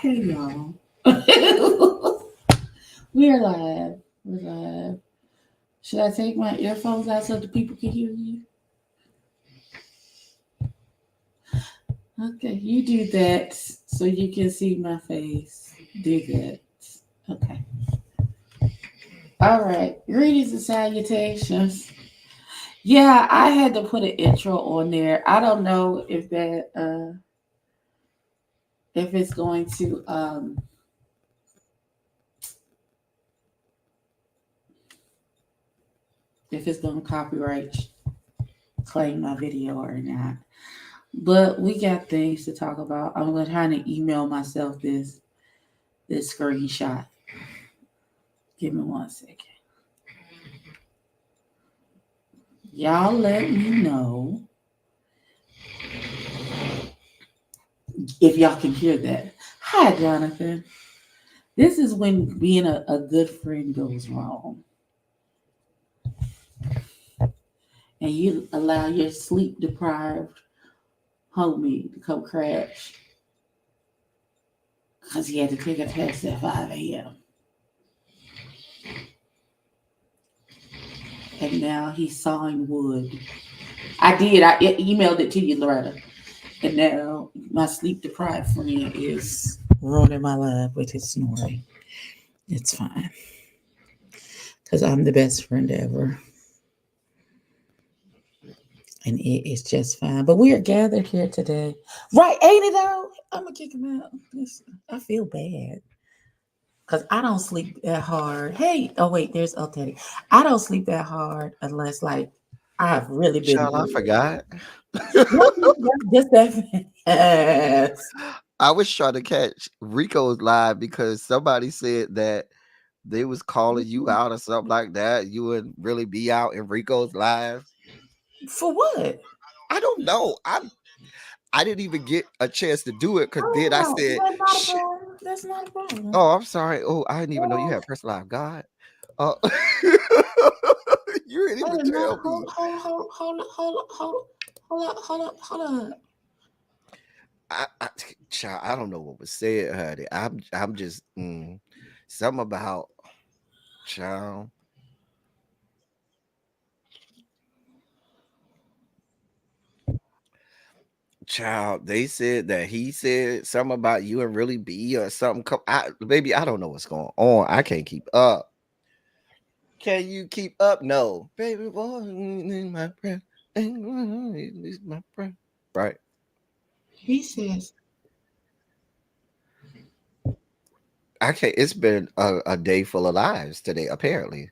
Hey y'all. We're live. We're live. Should I take my earphones out so the people can hear you? Okay, you do that so you can see my face. Do that. Okay. All right. Greetings and salutations. Yeah, I had to put an intro on there. I don't know if it's going to if it's going to copyright claim my video or not. But we got things to talk about. I'm going to try to email myself this screenshot. Give me 1 second. Y'all let me know if y'all can hear that. Hi, Jonathan. This is when being a good friend goes wrong. And you allow your sleep deprived homie to come crash because he had to take a test at 5 a.m. And now he's sawing wood. I did. I emailed it to you, Loretta. And now my sleep deprived friend is ruining my life with his snoring. It's fine. Because I'm the best friend ever. And it is just fine. But we are gathered here today. Right, ain't it though? I'm going to kick him out. I feel bad. Because I don't sleep that hard. Hey, oh wait, there's Teddy. I don't sleep that hard unless like I have really been. Child, I forgot. Just that fast. I was trying to catch Rico's live because somebody said that they was calling you out or something like that. You would really be out in Rico's live. For what? I don't know. I didn't even get a chance to do it because then I said, that's not a problem. Oh, I'm sorry. Oh, I didn't even know you had press live. God. You didn't even tell me. Hold on. Child, I don't know what was said, honey. I'm just something about child. Child, they said that he said something about you and really be or something. Baby, I don't know what's going on. I can't keep up. Can you keep up? No, baby boy, my friend, my friend. Right? He says, I can't. It's been a day full of lives today, apparently.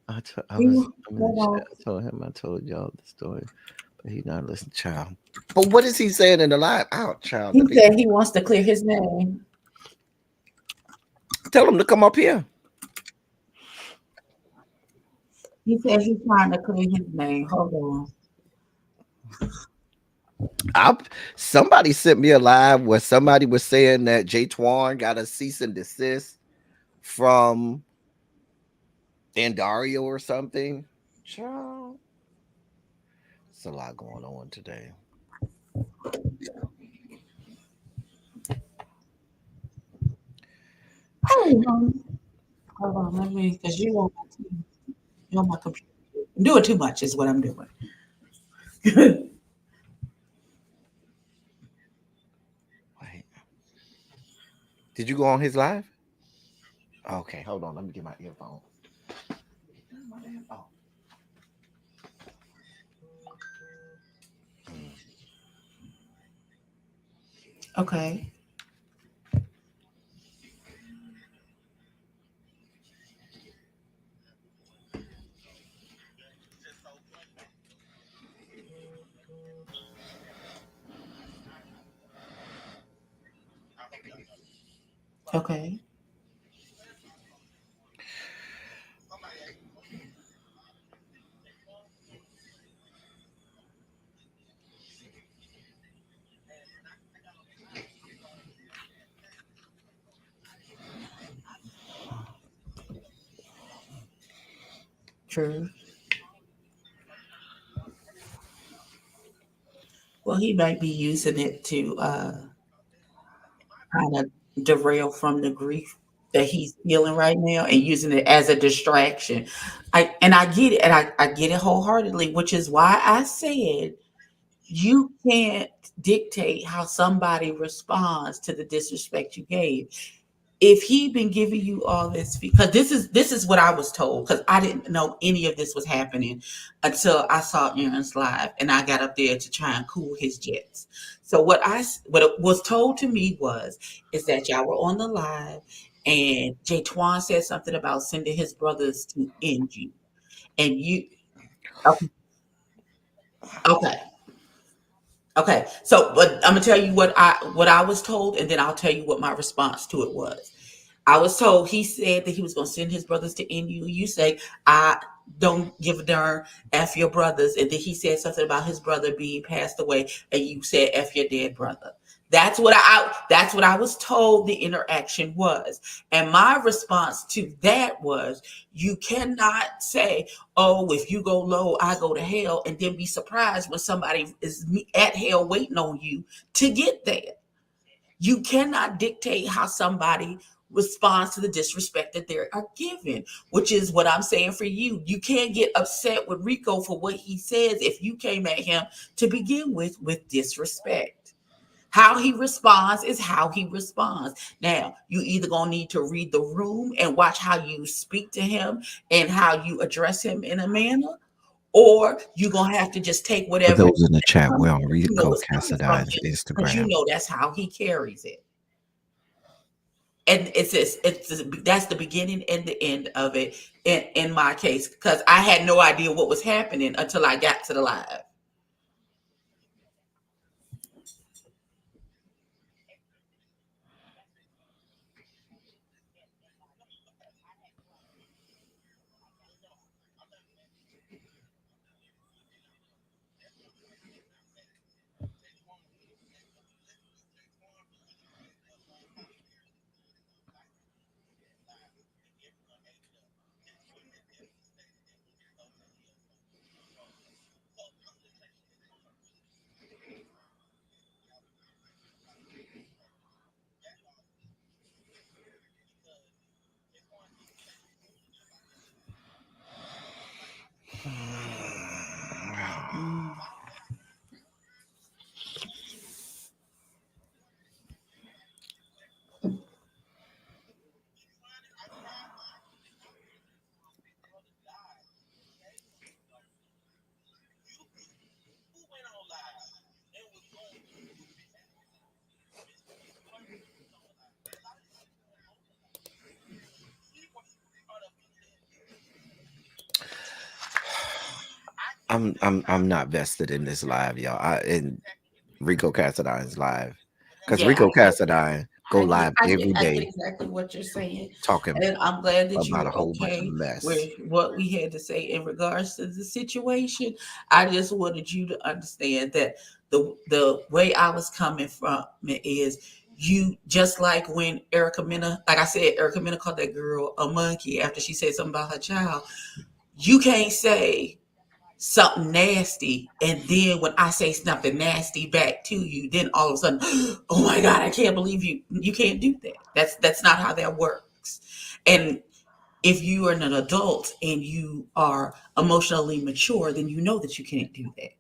I told him I told y'all the story, but he not listening, child. But what is he saying in the live? Out, child. He said he wants to clear his name. Tell him to come up here. He said he's trying to clear his name. Hold on. Somebody sent me a live where somebody was saying that Jay Twan got a cease and desist from Andarrio or something. Child. It's a lot going on today. Mhm. Hold on, let me, because you on my computer. I'm doing too much, is what I'm doing. Wait, did you go on his live? Okay, hold on. Let me get my earphone. Oh, mm, Okay, okay, true. Well, he might be using it to kind of derail from the grief that he's feeling right now and using it as a distraction. I get it, and I get it wholeheartedly, which is why I said you can't dictate how somebody responds to the disrespect you gave. If he been giving you all this, because this is what I was told, because I didn't know any of this was happening until I saw Aaron's live and I got up there to try and cool his jets. So what it was told to me was is that y'all were on the live and Jay Twan said something about sending his brothers to end you, and you okay, okay. Okay, so but I'm gonna tell you what I was told, and then I'll tell you what my response to it was. I was told he said that he was gonna send his brothers to NU. You say I don't give a darn, f your brothers, and then he said something about his brother being passed away, and you said f your dead brother. That's what I was told the interaction was, and my response to that was you cannot say, oh, if you go low, I go to hell, and then be surprised when somebody is at hell waiting on you to get there. You cannot dictate how somebody responds to the disrespect that they are given, which is what I'm saying for you. You can't get upset with Rico for what he says if you came at him to begin with disrespect. How he responds is how he responds. Now, you either gonna need to read the room and watch how you speak to him and how you address him in a manner, or you're gonna have to just take for whatever those in the chat, we're comes on you know Rico is coming from Cassadine's him, because you Instagram. know that's how he carries it. And that's the beginning and the end of it in my case, because I had no idea what was happening until I got to the live. Mm. I'm not vested in this live, y'all. In Rico Cassadine's live, because Yeah, I Rico get, Cassadine go live every I get day exactly what you're saying, talking and I'm glad that you about a were whole bunch of okay with mess. what we had to say in regards to the situation. I just wanted you to understand that the way I was coming from it is you just like when Erica Mena, like I said, Erica Mena called that girl a monkey after she said something about her child. You can't say something nasty, and then when I say something nasty back to you, then all of a sudden, oh my God, I can't believe you. You can't do that. That's not how that works. And if you are an adult and you are emotionally mature, then you know that you can't do that.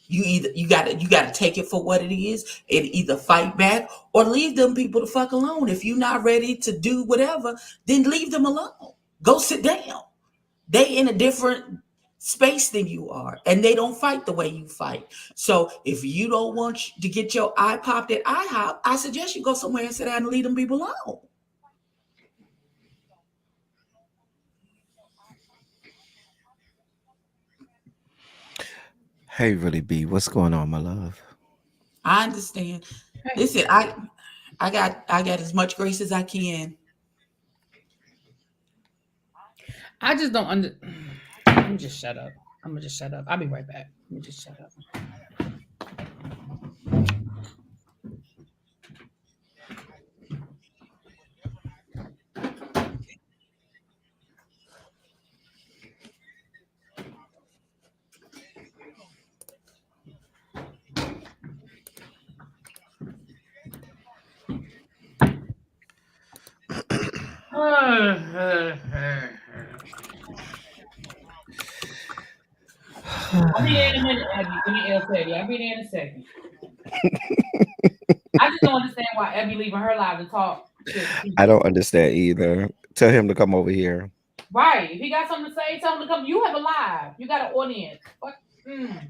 You gotta take it for what it is and either fight back or leave them people the fuck alone. If you're not ready to do whatever, then leave them alone. Go sit down. They in a different space than you are, and they don't fight the way you fight. So if you don't want to get your eye popped at IHOP, I suggest you go somewhere and sit down and leave them people alone. Hey, really B, what's going on, my love? I understand. Listen, I got as much grace as I can. I just don't under. Let me just shut up. I'm gonna just shut up. I'll be right back. Let me just shut up. I'll be there in a minute, Abby. Give me L Teddy. I'll be there in a second. I just don't understand why Abby leaving her live to talk to I people. don't understand either. Tell him to come over here. Right. If he got something to say, tell him to come. You have a live. You got an audience. What? Mm.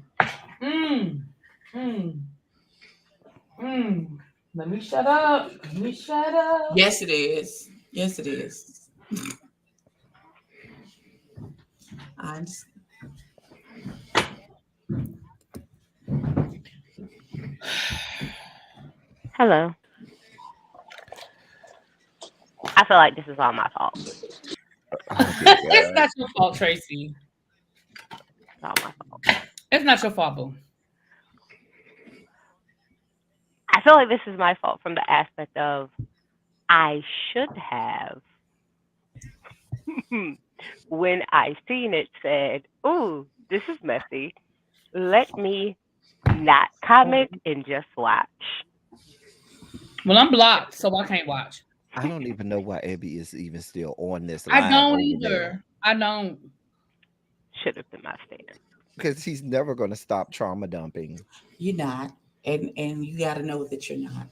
Mm. Mm. Let me shut up. Let me shut up. Yes, it is. Yes, it is. I understand. Hello. I feel like this is all my fault. Oh, dear It's God. not your fault, Tracy. It's all my fault. It's not your fault, boo. I feel like this is my fault from the aspect of I should have, when I seen it, said, "Ooh, this is messy. Let me not comment and just watch." Well, I'm blocked, so I can't watch. I don't even know why Abby is even still on this I live don't over there. either. I don't. Should have been my stand. Because he's never going to stop trauma dumping. You're not, and you got to know that you're not.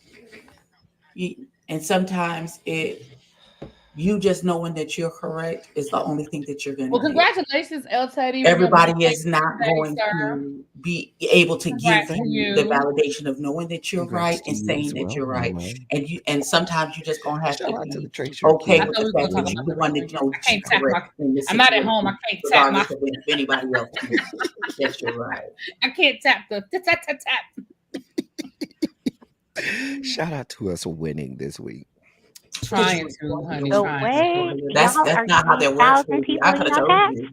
And sometimes you just knowing that you're correct is the only thing that you're going Well, to get. congratulations, El Teddy, on your Everybody birthday is not today, going sir. to be able to give Congrats to him the you. validation of knowing that you're Congrats right to and you saying as that well, you're by the right. way. And sometimes you just gonna have to Shout out to the be Trey okay I Kid. with thought the we were going fact to talk that about you're the the one that reunion. I knows you're can't tap my. correct in this I'm not at home. I situation, can't tap my. regardless of if anybody else knows that you're right. I can't tap the tap tap tap. Shout out to us winning this week. Because you Trying was to, born honey, The trying earlier. to. way That's y'all that's are not how getting that works, thousand baby. people I in could have y'all told chats, you.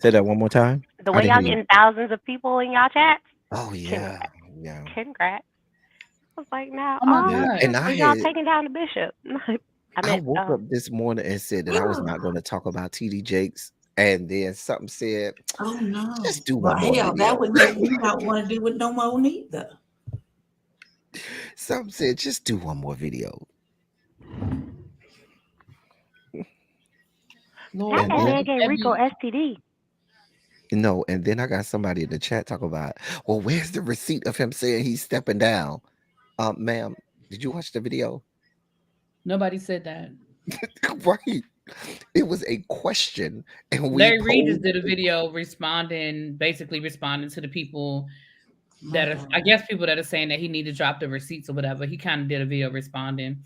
Say that one more time. the I way didn't y'all hear you. getting thousands of people in y'all chats, Oh, yeah. congrats. Yeah. Congrats. I was like, now, Oh my Yeah. god. And I are y'all had, taking down the bishop? I I meant, woke up this morning and said that I was not going to talk about TD Jakes. And then something said, Oh no. just do Well, one more hell, that video. would make me not want to do it no more neither. Something said, just do one more video. not Lord, And that then man gave Rico Abby, STD. No, and then I got somebody in the chat talk about, well, where's the receipt of him saying he's stepping down? Ma'am, did you watch the video? nobody said that. Right. It was a question, and we Larry Reed just posed did a it. video basically responding to the people My that are, I God. guess, people that are saying that he need to drop the receipts or whatever. He kind of did a video responding.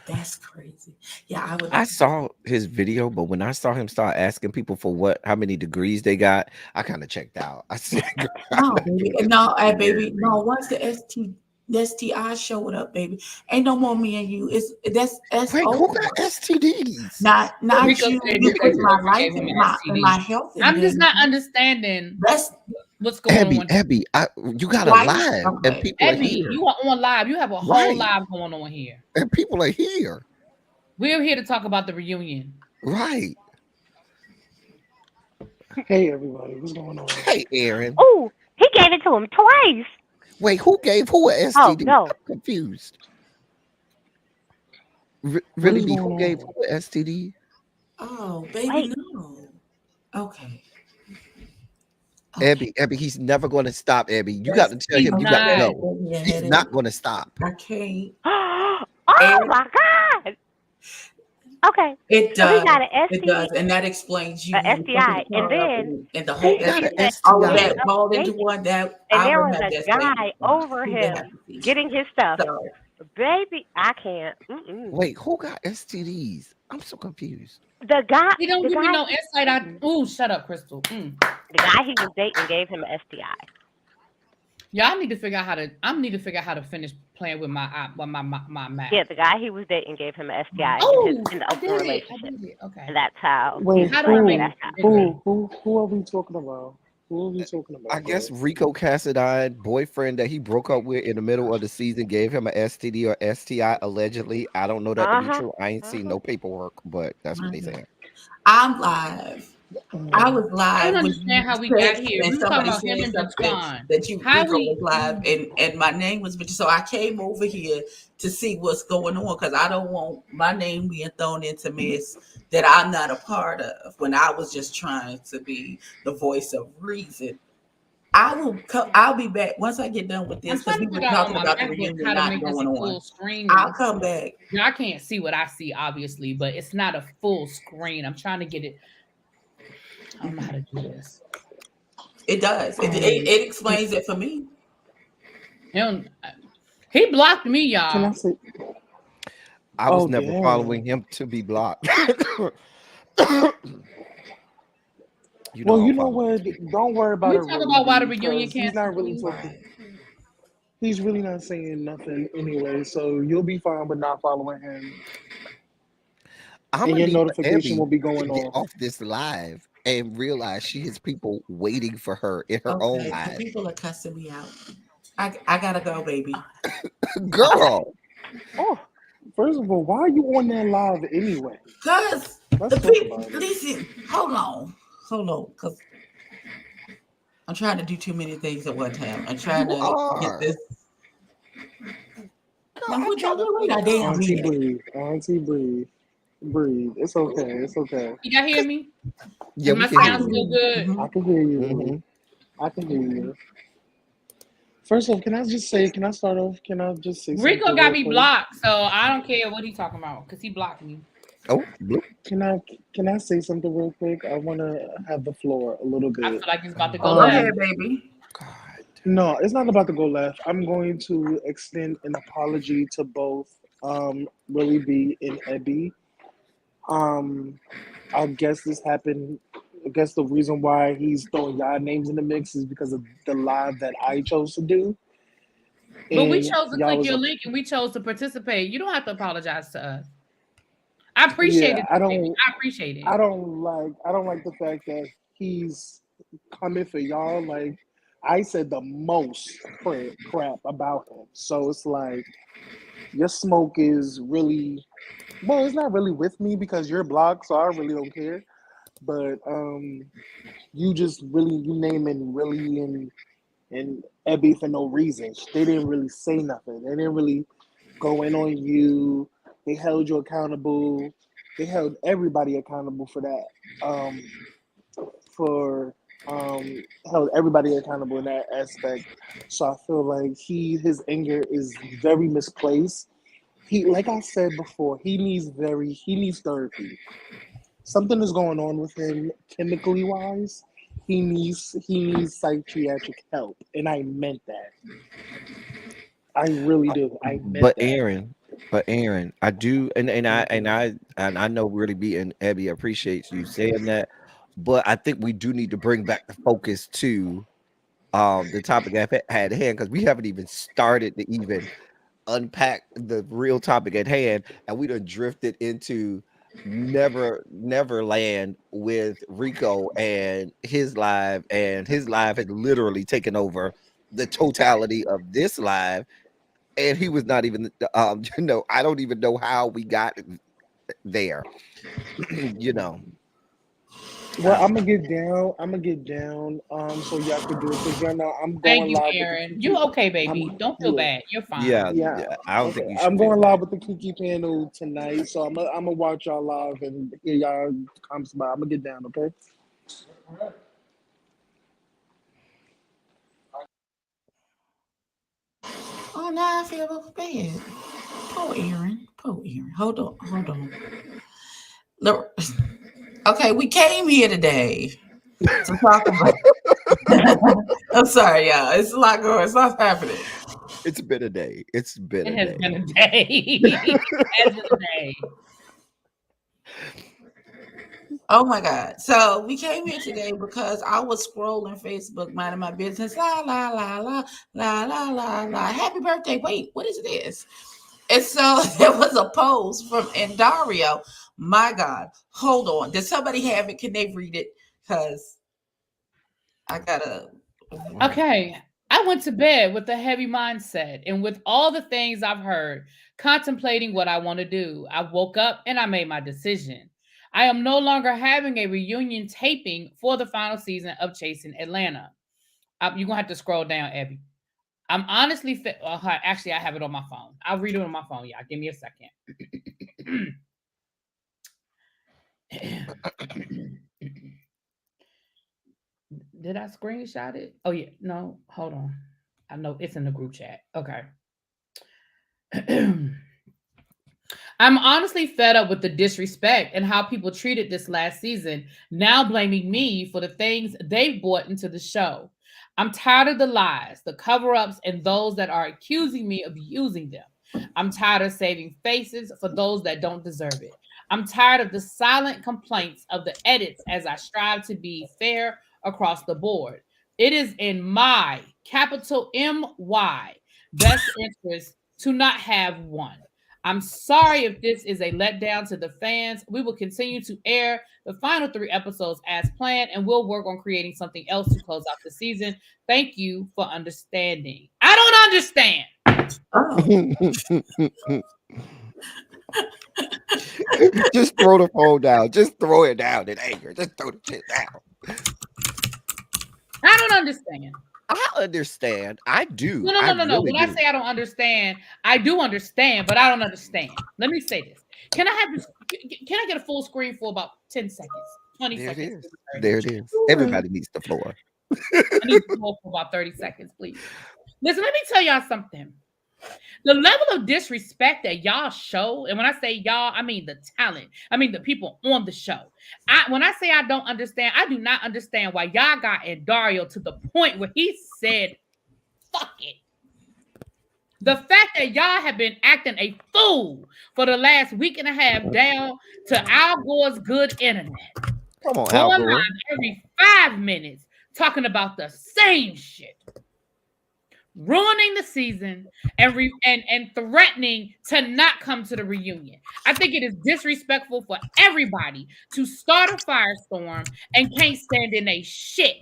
That's crazy. Yeah, I would. I saw his video, but when I saw him start asking people for how many degrees they got, I kind of checked out. I said, "Girl, I'm No, not baby. doing this No, with you, Larry baby. No, Reid." once the STI showed up, baby, ain't no more me and you. That's Wait, who over. got STDs? Not Rico you. said You Rico put my life gave him and an my STD. health in I'm just not danger. understanding That's what's going on. Abby, you got a why. live, and Okay. people are Abby, here, you are on live. You have a whole right? live going on here. And people are here, We're here to talk about the reunion. right? Hey everybody, what's going on? Hey, Aaron. Oh, he gave it to him twice. Wait, who gave who a Oh STD? no, I'm confused. What Really is be going who gave on? who a STD? Oh, baby, Wait, no. Okay. Okay. Abby, he's never going to stop. Abby, you got That's to tell He's him. You okay. got to That's not. know giving me a he's headache. not going to stop. I can't. oh And my God. Okay, it so he does. got an It ST, does. And that explains you a being fucking STI, and caught up then and the whole Who he that got ended an up all of ended STI? that up balled into dating, one that and I there wouldn't was have a that guy statement. over Too bad. him getting his stuff. Sorry. Baby, I can't. Mm-mm. Wait, who got STDs? I'm so confused. The guy, He don't the give me guy, no insight. Ooh, shut up, Crystal. the guy he was dating gave him a STI. Yeah, I need to figure out how to. I need to figure out how to finish playing with my Yeah, Mac. the guy he was dating gave him a STI Oh, in the I open did it. I relationship, did it. Okay. and that's how Wait, How do I like make who? this that's how. bigger? Who are we talking about? Who are we talking I about, guess bro? Rico Cassadine, boyfriend that he broke up with in the middle of the season, gave him a STD or STI allegedly. I don't know that to Uh be huh. true. I ain't Uh seen huh. no paperwork, but that's what they Mhm. saying. I'm live. I Mm. was I don't live when you understand how we got said here. and We were talking somebody about him said and something Deshaun. that you How Rico was we? live and my name was mentioned. So I came over here to see what's going on because I don't want my name being thrown into mess that I'm not a part of when I was just trying to be the voice of reason. I'll be back once I get done with I'm this because trying we to were figure out on talking my about the MacBook reunion how to not make this going a on. full screen. I'll come back. Y'all can't see what I see, obviously, but it's not a full screen. I'm trying to get it. I don't know how to do this. It does. Um, It explains it for me. He, don't, he blocked me, can I y'all. say? I was Oh never damn. following him to be blocked. You know Well, I you don't know follow him what? to be Don't worry Can about we it, talk really, about why the B, reunion because he's canceled, not really please? talking. Right. He's really not saying nothing anyway, so you'll be fine with not following him, I'm and gonna your need for notification Abby will be to going get off. off this live and realize she has people waiting for her in her own Okay, the live. people are cussing me out. I gotta go, baby. Okay. Girl, Oh, First of all, why are you on that live anyway? Cause Let's the talk people about it. listen, hold on, cause I'm trying to do too many things at one time. I'm trying you to get are. this. Girl, Now, I'm trying to wait figure a damn out. Auntie minute. breathe. Auntie breathe. Breathe. It's okay. It's okay. Can y'all hear me? Yeah, Is we my can I hear sound can you. still hear good? you. I can hear Hmm. you. I can hear you. First off, can I just say, can I start off? Can I just say Rico something got real me quick? blocked, so I don't care what he's talking about because he blocked me. Oh, blue. Can I can I say something real quick? I want to have the floor a little I bit. feel like it's about to go Go Oh left. ahead, baby. God. No, it's not about to go left. I'm going to extend an apology to both Willie B and Ebby. Um, I guess this happened. I guess the reason why he's throwing y'all names in the mix is because of the live that I chose to do, But we and chose to y'all click was your a link and we chose to participate. You don't have to apologize to us. I appreciate yeah. it, baby. I appreciate it. I don't like the fact that he's coming for y'all. Like I said the most crap about him, so it's like your smoke is really well. It's not really with me because you're blocked, so I really don't care. But you just really you naming really and Ebby for no reason. They didn't really say nothing. They didn't really go in on you. They held you accountable. They held everybody accountable for that. For held everybody accountable in that aspect. So I feel like his anger is very misplaced. He like I said before, he needs therapy. Something is going on with him chemically wise. He needs psychiatric help, and I meant that. I really do. I meant But that. Aaron, I do, Mhm. and I know really be and Abby appreciates you saying that, but I think we do need to bring back the focus to the topic at hand because we haven't even started to even unpack the real topic at hand, and we done drifted into Neverland with Rico and his live had literally taken over the totality of this live, and he was not even I don't even know how we got there. you know Well, I'm gonna get down. I'm gonna get down. So y'all could do it because y'all know I'm Thank going you, live with the Aaron. You Kiki. okay, baby? I'm Don't feel yeah, bad. You're fine. Yeah, yeah. yeah. I don't think Okay, you should I'm feel going bad. live with the Kiki panel tonight. So I'm gonna watch y'all live and hear y'all comments about. I'm gonna get down. Okay. Oh, now I feel bad. Poor Aaron. Poor Aaron. Hold on. Hold on. Look. Okay, we came here today to talk about. I'm sorry, y'all. It's a lot going. It's not happening. It's been a day. It's been It a has day. been a day. It has been a day. Oh my God. So we came here today because I was scrolling Facebook, minding my business. La la la la la la la la. Happy birthday. Wait, what is this? And so there was a post from Andarrio. My God. Hold on. Did somebody have it? Can they read it? Because I gotta. Okay. I went to bed with a heavy mindset and with all the things I've heard, contemplating what I want to do. I woke up and I made my decision. I am no longer having a reunion taping for the final season of Chasing Atlanta. You're going to have to scroll down, Abby. I'm honestly, actually, I have it on my phone. I'll read it on my phone, y'all. Give me a second. Did I screenshot it? Oh, yeah. No, hold on. I know it's in the group chat. Okay. I'm honestly fed up with the disrespect and how people treated this last season, now blaming me for the things they've brought into the show. I'm tired of the lies, the cover ups, and those that are accusing me of using them. I'm tired of saving faces for those that don't deserve it. I'm tired of the silent complaints of the edits as I strive to be fair across the board. It is in my capital MY best interest to not have one. I'm sorry if this is a letdown to the fans. We will continue to air the final 3 episodes as planned, and we'll work on creating something else to close out the season. Thank you for understanding. I don't understand. Oh, Just throw the phone down. Just throw it down in anger. Just throw the shit down. I don't understand. I understand. I do. No, no, I no, no, no. really When I do. say I don't understand, I do understand, but I don't understand. Let me say this. Can I have this? Can I get a full screen for about 10 seconds, 20 There it seconds, is. maybe 30? There it is. sure. Everybody needs the floor. I need to go for about 30 seconds, please. Listen, let me tell y'all something. The level of disrespect that y'all show, and when I say y'all, I mean the talent. I mean the people on the show. When I say I don't understand, I do not understand why y'all got Andario to the point where he said, fuck it. The fact that y'all have been acting a fool for the last week and a half down to Al Gore's good internet. Come on, Al Going Gore. live every 5 minutes talking about the same shit. Ruining the season and threatening to not come to the reunion. I think it is disrespectful for everybody to start a firestorm and can't stand in a shit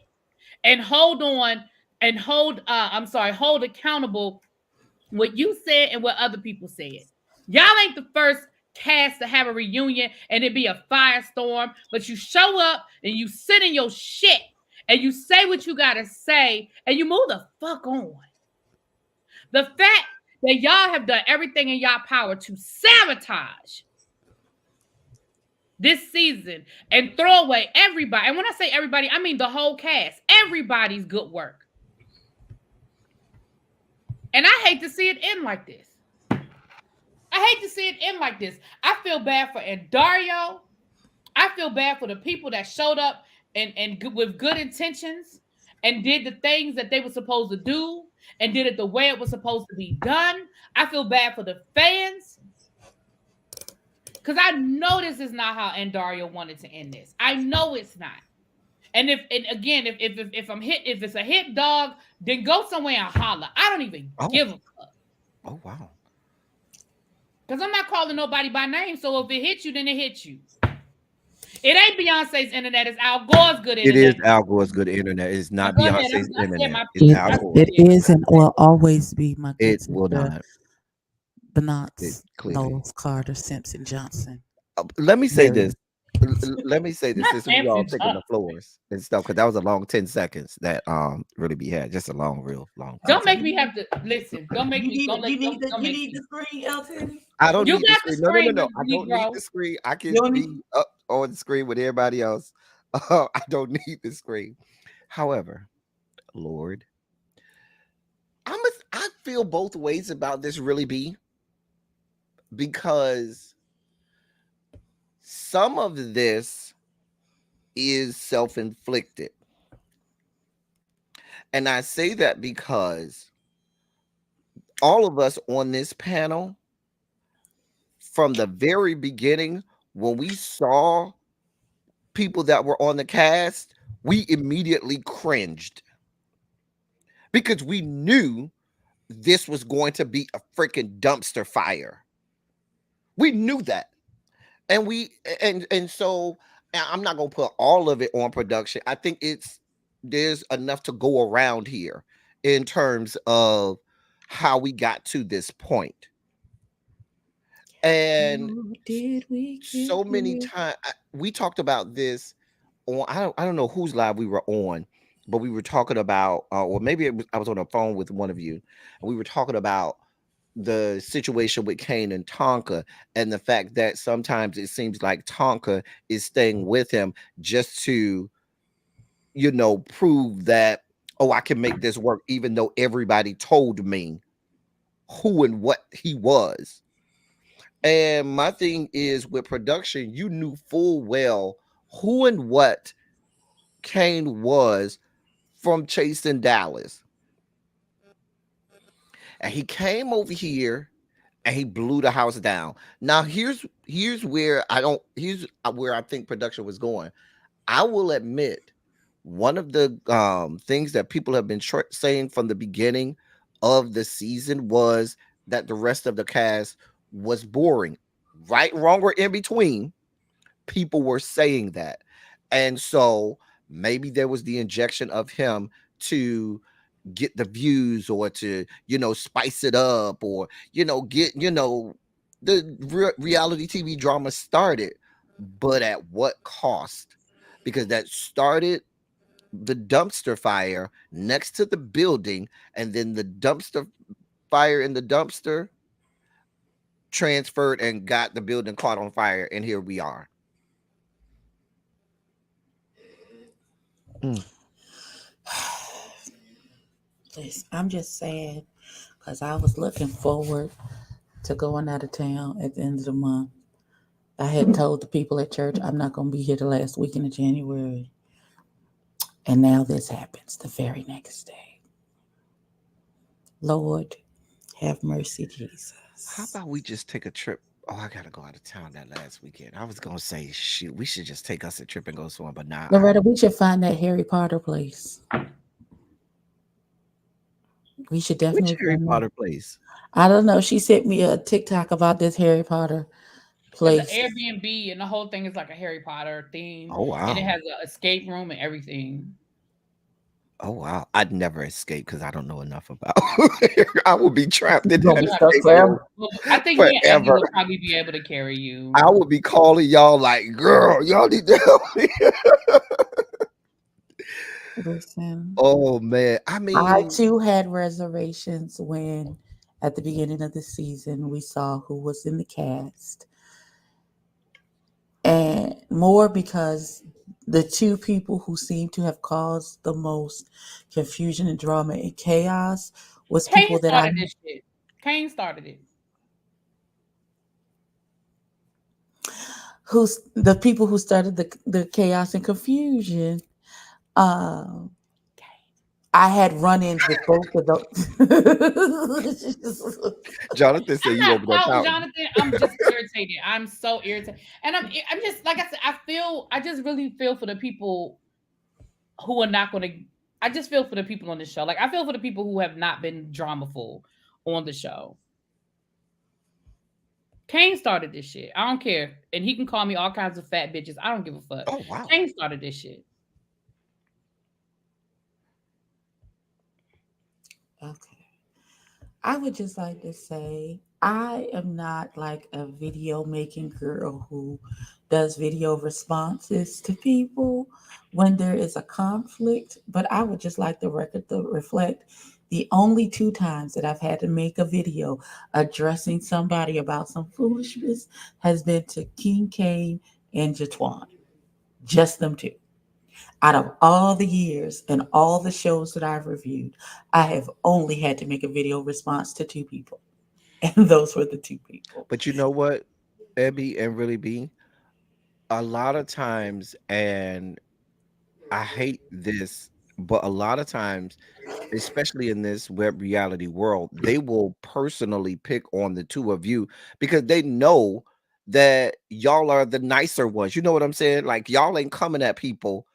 and hold on and hold accountable what you said and what other people said. Y'all ain't the first cast to have a reunion and it be a firestorm, but you show up and you sit in your shit and you say what you gotta say and you move the fuck on. The fact that y'all have done everything in y'all power to sabotage this season and throw away everybody. And when I say everybody, I mean the whole cast, everybody's good work. And I hate to see it end like this. I hate to see it end like this. I feel bad for Andario. I feel bad for the people that showed up and with good intentions and did the things that they were supposed to do and did it the way it was supposed to be done. I feel bad for the fans because I know this is not how Andario wanted to end this. I know it's not. And if I'm hit, if it's a hit dog, then go somewhere and holler. I don't even Oh, give a fuck. oh wow. Because I'm not calling nobody by name. So if it hits you, then it hits you. It ain't Beyonce's internet. It's Al Gore's good It is internet. Al Gore's good internet. It's not Go ahead. Beyonce's I said internet. my It's piece. Al I Gore. said It it. is and will always be my good It will sister, not. It Benance clearly. Knowles Carter Simpson Johnson. Let me say Mary. this. let me say this: Not since we all fancy taking the talk. floors and stuff, because that was a long 10 seconds that really be had, just a long, real long ten Don't make seconds. me have to listen. Don't make me. Don't let. Don't you make need me. the screen, Elton. I don't You need the got the screen. No, no, no, screen, no. I don't need Negro. the screen. I You can don't need be up on the screen with everybody else. I don't need the screen. However, Lord, I feel both ways about this. Really, be because some of this is self-inflicted, and I say that because all of us on this panel, from the very beginning, when we saw people that were on the cast, we immediately cringed because we knew this was going to be a freaking dumpster fire. We knew that. And so I'm not going to put all of it on production. I think there's enough to go around here in terms of how we got to this point. And How did we get so many here? times we talked about this on, I don't know whose live we were on, but we were talking about or maybe I was on the phone with one of you, and we were talking about the situation with Kane and Tonka, and the fact that sometimes it seems like Tonka is staying with him just to, prove that, oh, I can make this work, even though everybody told me who and what he was. And my thing is, with production, you knew full well who and what Kane was from chasing Dallas. And he came over here and he blew the house down. Now here's where here's where I think production was going. I will admit, one of the things that people have been saying from the beginning of the season was that the rest of the cast was boring. Right, wrong, or in between, people were saying that. And so maybe there was the injection of him to get the views, or to, spice it up, or, get, the reality TV drama started, but at what cost? Because that started the dumpster fire next to the building, and then the dumpster fire in the dumpster transferred and got the building caught on fire, and here we are. Mm. Listen, I'm just sad because I was looking forward to going out of town at the end of the month. I had told the people at church I'm not going to be here the last weekend of January. And now this happens the very next day. Lord, have mercy, How Jesus. about we just take a trip? Oh, I gotta go out of town that last weekend. I was gonna say, shoot, we should just take us a trip and go somewhere, but nah. Loretta, we should find that Harry Potter place. We should Which definitely Harry find that. Potter place? I don't know. She sent me a TikTok about this Harry Potter It's an place. Airbnb, and the whole thing is like a Harry Potter theme, Oh and it wow. has an escape room and everything. Oh wow. I'd never escape because I don't know enough about. I will be trapped in You're gonna that be You have stuck escape to. forever. room Well, I think me and Andy forever. will probably be able to carry you. I will be calling y'all like, girl, y'all need to help me. Listen, Oh man. I I mean, too had reservations when, at the beginning of the season, we saw who was in the cast, and more because the two people who seem to have caused the most confusion and drama and chaos was Kane people that I started this shit. Kane started it. who's the people who started the chaos and confusion. Um, I had run-ins with both of those. Jonathan said I'm you not over there pouting, pouting. Jonathan. I'm just irritated. I'm so irritated, and I'm just like I said. I just really feel for the people who are not going to. I just feel for the people on the show. Like I feel for the people who have not been dramaful on the show. Kane started this shit. I don't care, and he can call me all kinds of fat bitches. I don't give a fuck. Oh wow. Kane started this shit. Okay. I would just like to say I am not like a video making girl who does video responses to people when there is a conflict, but I would just like the record to reflect the only two times that I've had to make a video addressing somebody about some foolishness has been to King Kane and Jatwan. Just them two. Out of all the years and all the shows that I've reviewed, I have only had to make a video response to two people. And those were the two people. But you know what, Ebby and really be a lot of times, and I hate this, but a lot of times, especially in this web reality world, they will personally pick on the two of you because they know that y'all are the nicer ones. You know what I'm saying? Like y'all ain't coming at people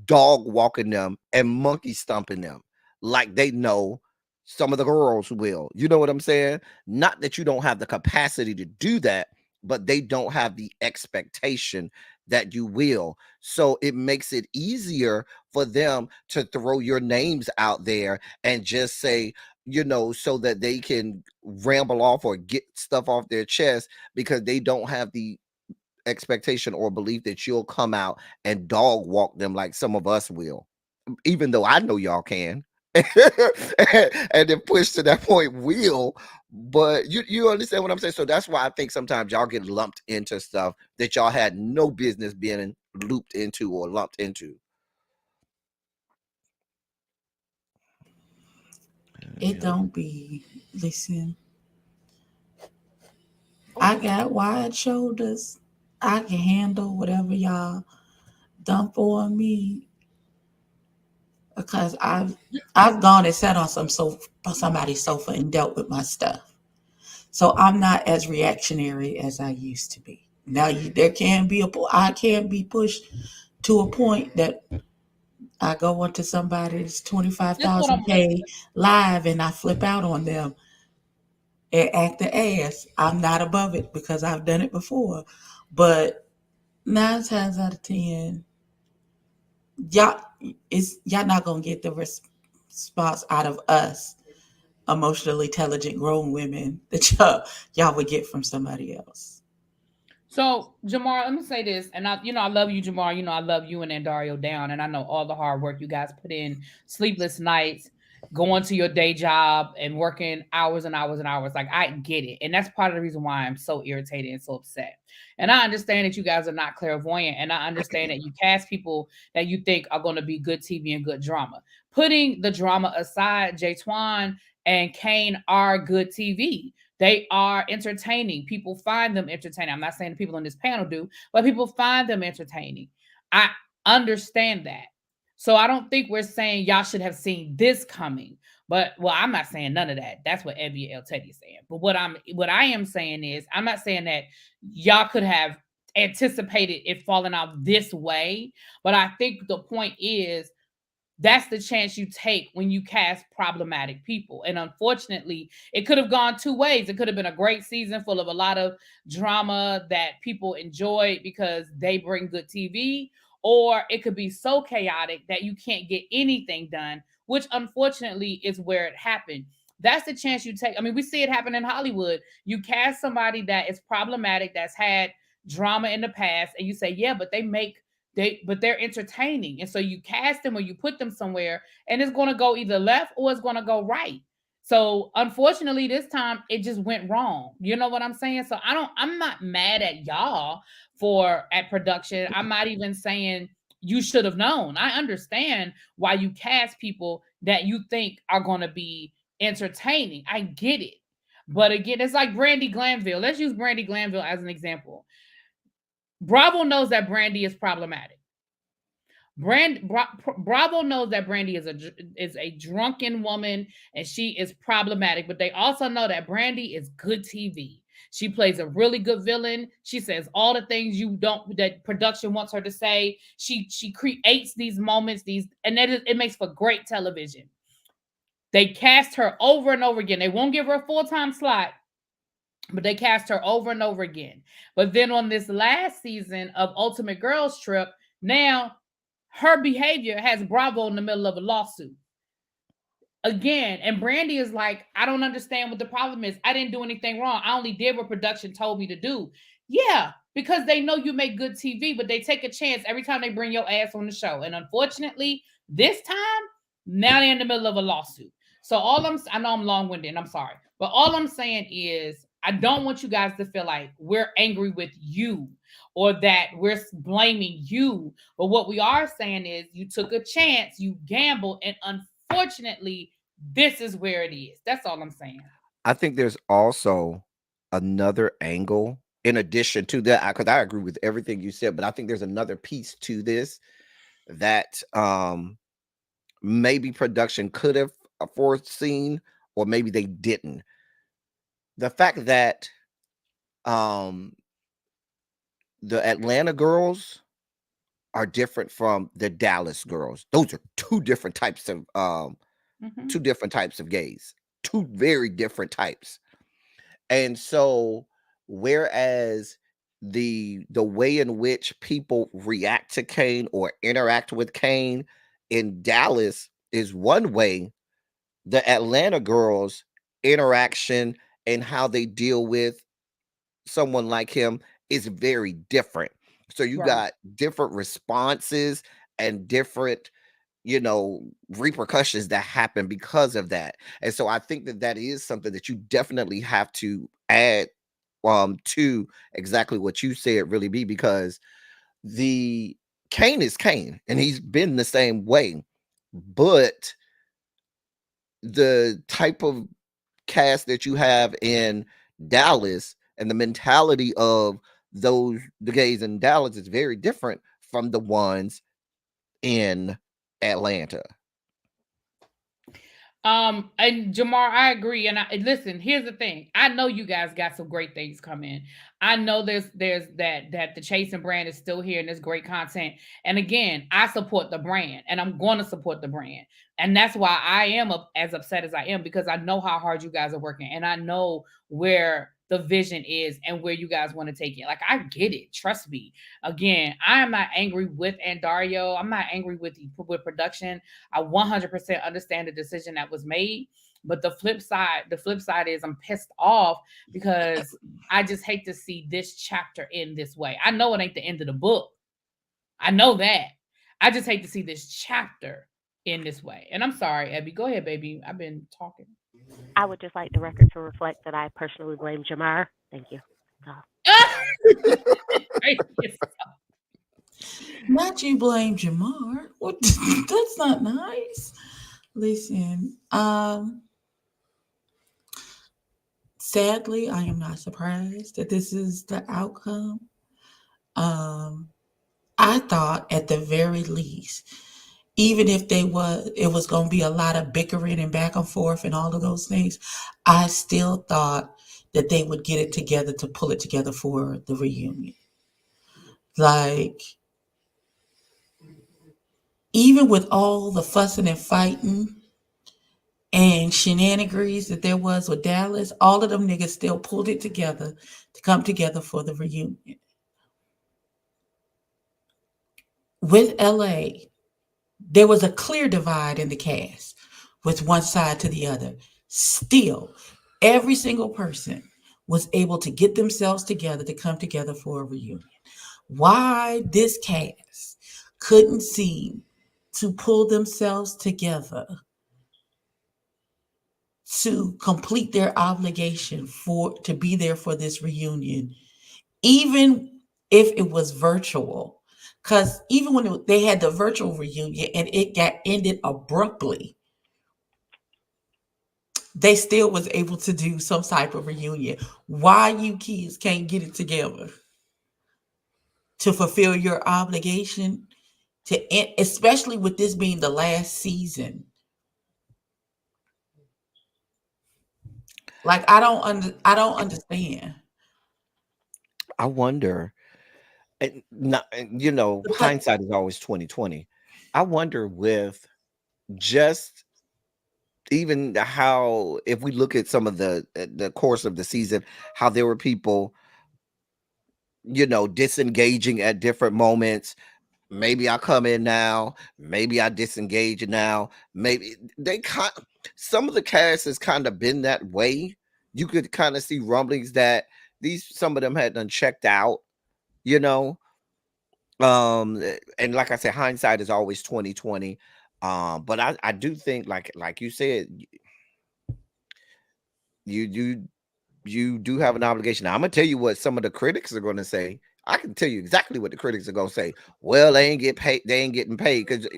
dog walking them and monkey stomping them like they know some of the girls will. You know what I'm saying? Not that you don't have the capacity to do that, but they don't have the expectation that you will. So it makes it easier for them to throw your names out there and just say, so that they can ramble off or get stuff off their chest because they don't have the expectation or belief that you'll come out and dog walk them like some of us will, even though I know y'all can. And then push to that point will, but you understand what I'm saying. So that's why I think sometimes y'all get lumped into stuff that y'all had no business being looped into or lumped into. It Yeah. don't be, listen, I Oh, got wide shoulders. I can handle whatever y'all dump on me because I've gone and sat on somebody's sofa and dealt with my stuff. So I'm not as reactionary as I used to be. Now there can be I can be pushed to a point that I go onto somebody's this what I'm 25,000K live and I flip out on them and act the ass. I'm not above it because I've done it before. But 9 times out of 10, y'all y'all not gonna get the response out of us emotionally intelligent grown women that y'all would get from somebody else. So, Jamar, let me say this, and I love you, Jamar. I love you and Andario down, and I know all the hard work you guys put in, sleepless nights, going to your day job, and working hours and hours and hours. Like I get it, and that's part of the reason why I'm so irritated and so upset. And I understand that you guys are not clairvoyant, and I understand that you cast people that you think are going to be good TV and good drama. Putting the drama aside, Jay Twan and Kane are good TV. They are entertaining. People find them entertaining. I'm not saying the people on this panel do, but people find them entertaining. I understand that. So I don't think we're saying y'all should have seen this coming. But well, I'm not saying none of that. That's what Evie L. Teddy is saying. But what I am saying is I'm not saying that y'all could have anticipated it falling out this way. But I think the point is that's the chance you take when you cast problematic people. And unfortunately, it could have gone two ways. It could have been a great season full of a lot of drama that people enjoyed because they bring good TV, or it could be so chaotic that you can't get anything done, which unfortunately is where it happened. That's the chance you take. I mean, we see it happen in Hollywood. You cast somebody that is problematic, that's had drama in the past, and you say, yeah, but they're entertaining. And so you cast them or you put them somewhere and it's going to go either left or it's going to go right. So unfortunately this time it just went wrong. You know what I'm saying? So I'm not mad at y'all for at production. I'm not even saying you should have known. I understand why you cast people that you think are going to be entertaining. I get it. But again, it's like Brandy Glanville. Let's use Brandy Glanville as an example. Bravo knows that Brandy is problematic. Bravo knows that Brandy is a drunken woman and she is problematic, but they also know that Brandy is good TV. She plays a really good villain. She says all the things you don't that production wants her to say. She creates these moments, it makes for great television. They cast her over and over again. They won't give her a full-time slot, but they cast her over and over again. But then on this last season of Ultimate Girls Trip, now her behavior has Bravo in the middle of a lawsuit. again, and Brandy is like, I don't understand what the problem is. I didn't do anything wrong. I only did what production told me to do. Yeah, because they know you make good TV, but they take a chance every time they bring your ass on the show. And unfortunately, this time, now they're in the middle of a lawsuit. So I know I'm long-winded and I'm sorry, but all I'm saying is I don't want you guys to feel like we're angry with you or that we're blaming you. But what we are saying is you took a chance, you gambled, and unfortunately, this is where it is. That's all I'm saying. I think there's also another angle in addition to that, because I agree with everything you said, but I think there's another piece to this that maybe production could have foreseen, or maybe they didn't. The fact that um the Atlanta girls are different from the Dallas girls. Those are Mhm. two different types of gays. Two very different types. And so whereas the way in which people react to Kane or interact with Kane in Dallas is one way, the Atlanta girls interaction and how they deal with someone like him is very different. So you Right. got different responses and different, repercussions that happen because of that. And so I think that that is something that you definitely have to add to exactly what you said, really, be, because the Kane is Kane and he's been the same way. But the type of cast that you have in Dallas and the mentality of the gays in Dallas is very different from the ones in Atlanta. And Jamar, I agree. And listen, here's the thing. I know you guys got some great things coming. I know there's that the Chasing brand is still here and there's great content. And again, I support the brand and I'm going to support the brand. And that's why I am as upset as I am, because I know how hard you guys are working and I know where the vision is and where you guys want to take it. Like, I get it. Trust me. Again, I am not angry with Andarrio. I'm not angry with production. I 100% understand the decision that was made. But the flip side is I'm pissed off because I just hate to see this chapter end this way. I know it ain't the end of the book. I know that. I just hate to see this chapter in this way. And I'm sorry, Abby. Go ahead, baby. I've been talking. I would just like the record to reflect that I personally blame Jamar. Thank you. That's all. Not you blame Jamar. What? That's not nice. Listen, sadly, I am not surprised that this is the outcome. Um, I thought at the very least, even if it was going to be a lot of bickering and back and forth and all of those things, I still thought that they would get it together to pull it together for the reunion. Like, even with all the fussing and fighting and shenanigans that there was with Dallas, all of them niggas still pulled it together to come together for the reunion. With LA, there was a clear divide in the cast with one side to the other. Still, every single person was able to get themselves together to come together for a reunion. Why this cast couldn't seem to pull themselves together to complete their obligation for to be there for this reunion, even if it was virtual. Because even when they had the virtual reunion and it got ended abruptly, they still was able to do some type of reunion. Why you kids can't get it together to fulfill your obligation to end, especially with this being the last season? Like, I don't understand. I wonder, and not, and, Because hindsight is always 2020. I wonder with just even how, if we look at some of the course of the season, how there were people, disengaging at different moments. Maybe I come in now, maybe I disengage now, maybe they some of the cast has kind of been that way. You could kind of see rumblings that some of them had done checked out, you know. And like I said, hindsight is always 2020. But I do think like you said, you you do have an obligation. Now, I'm gonna tell you what some of the critics are gonna say. I can tell you exactly what the critics are gonna say. Well, they ain't get paid, they ain't getting paid because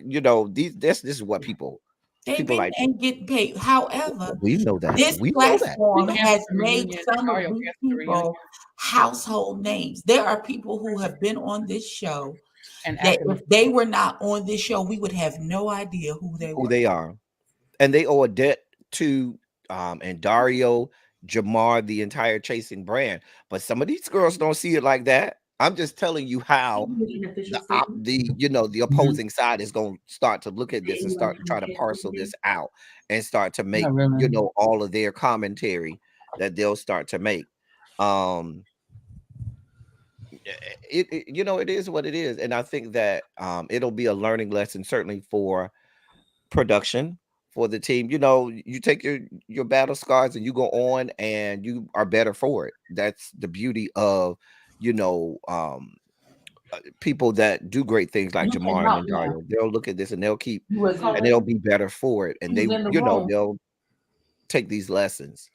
this is what They people really like. ain't getting paid. However, We know that. this We know that. We platform has canceled the made reunion. some of Dario these canceled the reunion. people household names. There are people who have been on this show And that acting. if they were not on this show, we would have no idea who they Who were. they are, and they owe a debt to and Dario, Jamar, the entire chasing brand. But some of these girls don't see it like that. I'm just telling you how the Mhm. opposing side is going to start to look at this and start to try to parcel this out and start to make Not really. all of their commentary that they'll start to make. Um, it is what it is, and I think that it'll be a learning lesson certainly for production for the team. You take your battle scars and you go on and you are better for it. That's the beauty of you know people that do great things like You came Jamar out and now. Dario. They'll look at this and they'll keep You was and they'll be better for it, and he was they in the room. they'll take these lessons.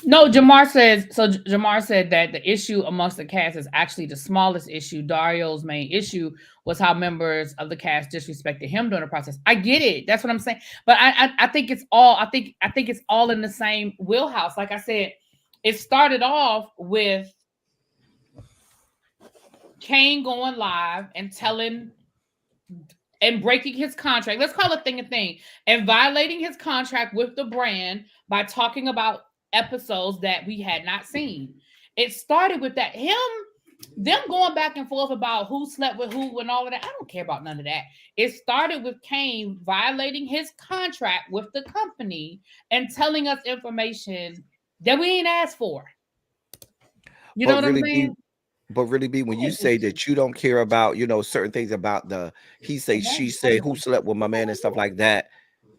No, Jamar says so. Jamar said that the issue amongst the cast is actually the smallest issue. Dario's main issue was how members of the cast disrespected him during the process. I get it. That's what I'm saying. But I think it's all I think it's all in the same wheelhouse. Like I said, it started off with Kane going live and telling and breaking his contract. Let's call a thing, and violating his contract with the brand by talking about episodes that we had not seen. It started with that them going back and forth about who slept with who and all of that. I don't care about none of that. It started with Kane violating his contract with the company and telling us information that we ain't asked for. You know But what I'm really be saying? but really be when you say that you don't care about certain things about the he say she say who slept with my man and stuff like that,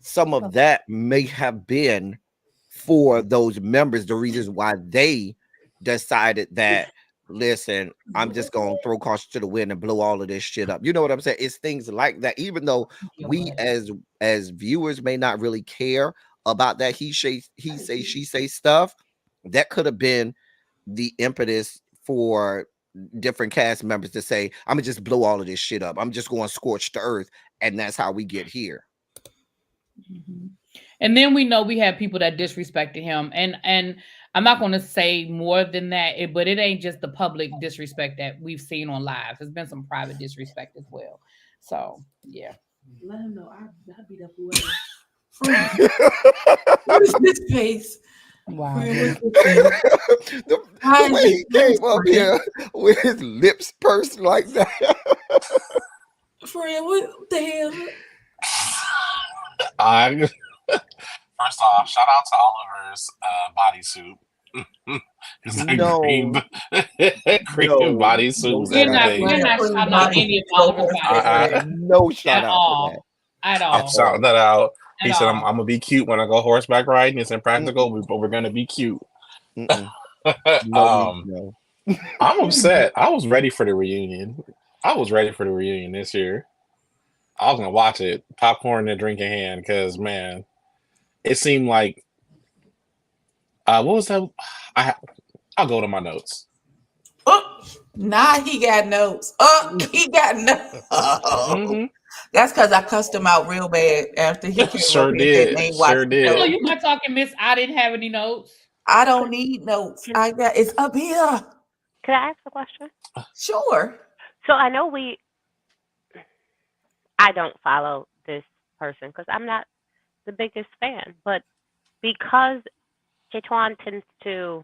some of that may have been for those members the reasons why they decided that, listen, I'm just gonna throw caution to the wind and blow all of this shit up. You know what I'm saying? It's things like that. Even though we as viewers may not really care about that he say she say stuff, that could have been the impetus for different cast members to say, I'm gonna just blow all of this shit up. I'm just going to scorch the earth, and that's how we get here. Mhm. And then we know we have people that disrespected him, and I'm not going to say more than that, but it ain't just the public disrespect that we've seen on live. There's been some private disrespect as well. So yeah, Let him know I'll beat up whoever. Friend, what is this face? wow. Friend, what's this face? The way he came up here with his lips pursed like that. Friend, what the hell? I First off, shout out to Oliver's bodysuit. Because that green, No, green bodysuit no was We're shout out not to everything. we're that. not shouting out any of Oliver's I, body No shout at out to that all, at I'm all, shouting all. that out. at He said, I'm all. gonna be cute when I go horseback riding. It's Mm-mm, impractical, but we're gonna be cute. mm-mm. No means um, no. I'm upset. I was ready for the reunion. I was ready for the reunion this year. I was gonna watch it, popcorn and drink in hand, because man, it seemed like what was that? I I'll go to my notes. Oh, nah, he got notes. Oh, he got notes. Hmm. That's because I cussed him out real bad after he came up Sure here and said, did. ain't watched Sure the So did. show. you not talking, Miss? I didn't have any notes. I don't need notes. I got it's up here. Could I ask a question? Sure. So I know I don't follow this person because I'm not the biggest fan, but because Chitwan tends to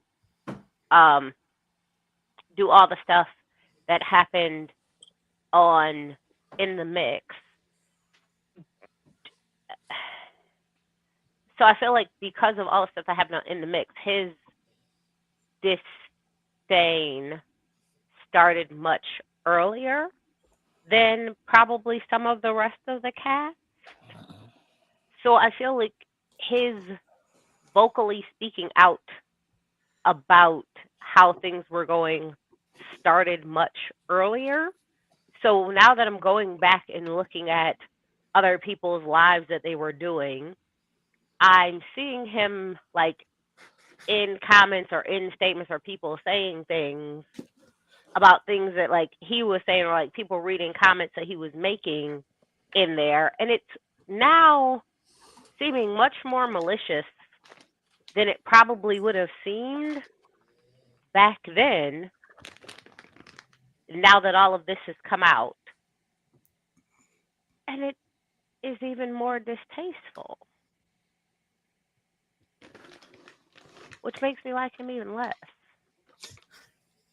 um, do all the stuff that happened on in the mix, so I feel like because of all the stuff that happened in the mix, his disdain started much earlier than probably some of the rest of the cast. So I feel like his vocally speaking out about how things were going started much earlier. So now that I'm going back and looking at other people's lives that they were doing, I'm seeing him like in comments or in statements or people saying things about things that like he was saying or like people reading comments that he was making in there, and it's now seeming much more malicious than it probably would have seemed back then, now that all of this has come out. And it is even more distasteful, which makes me like him even less.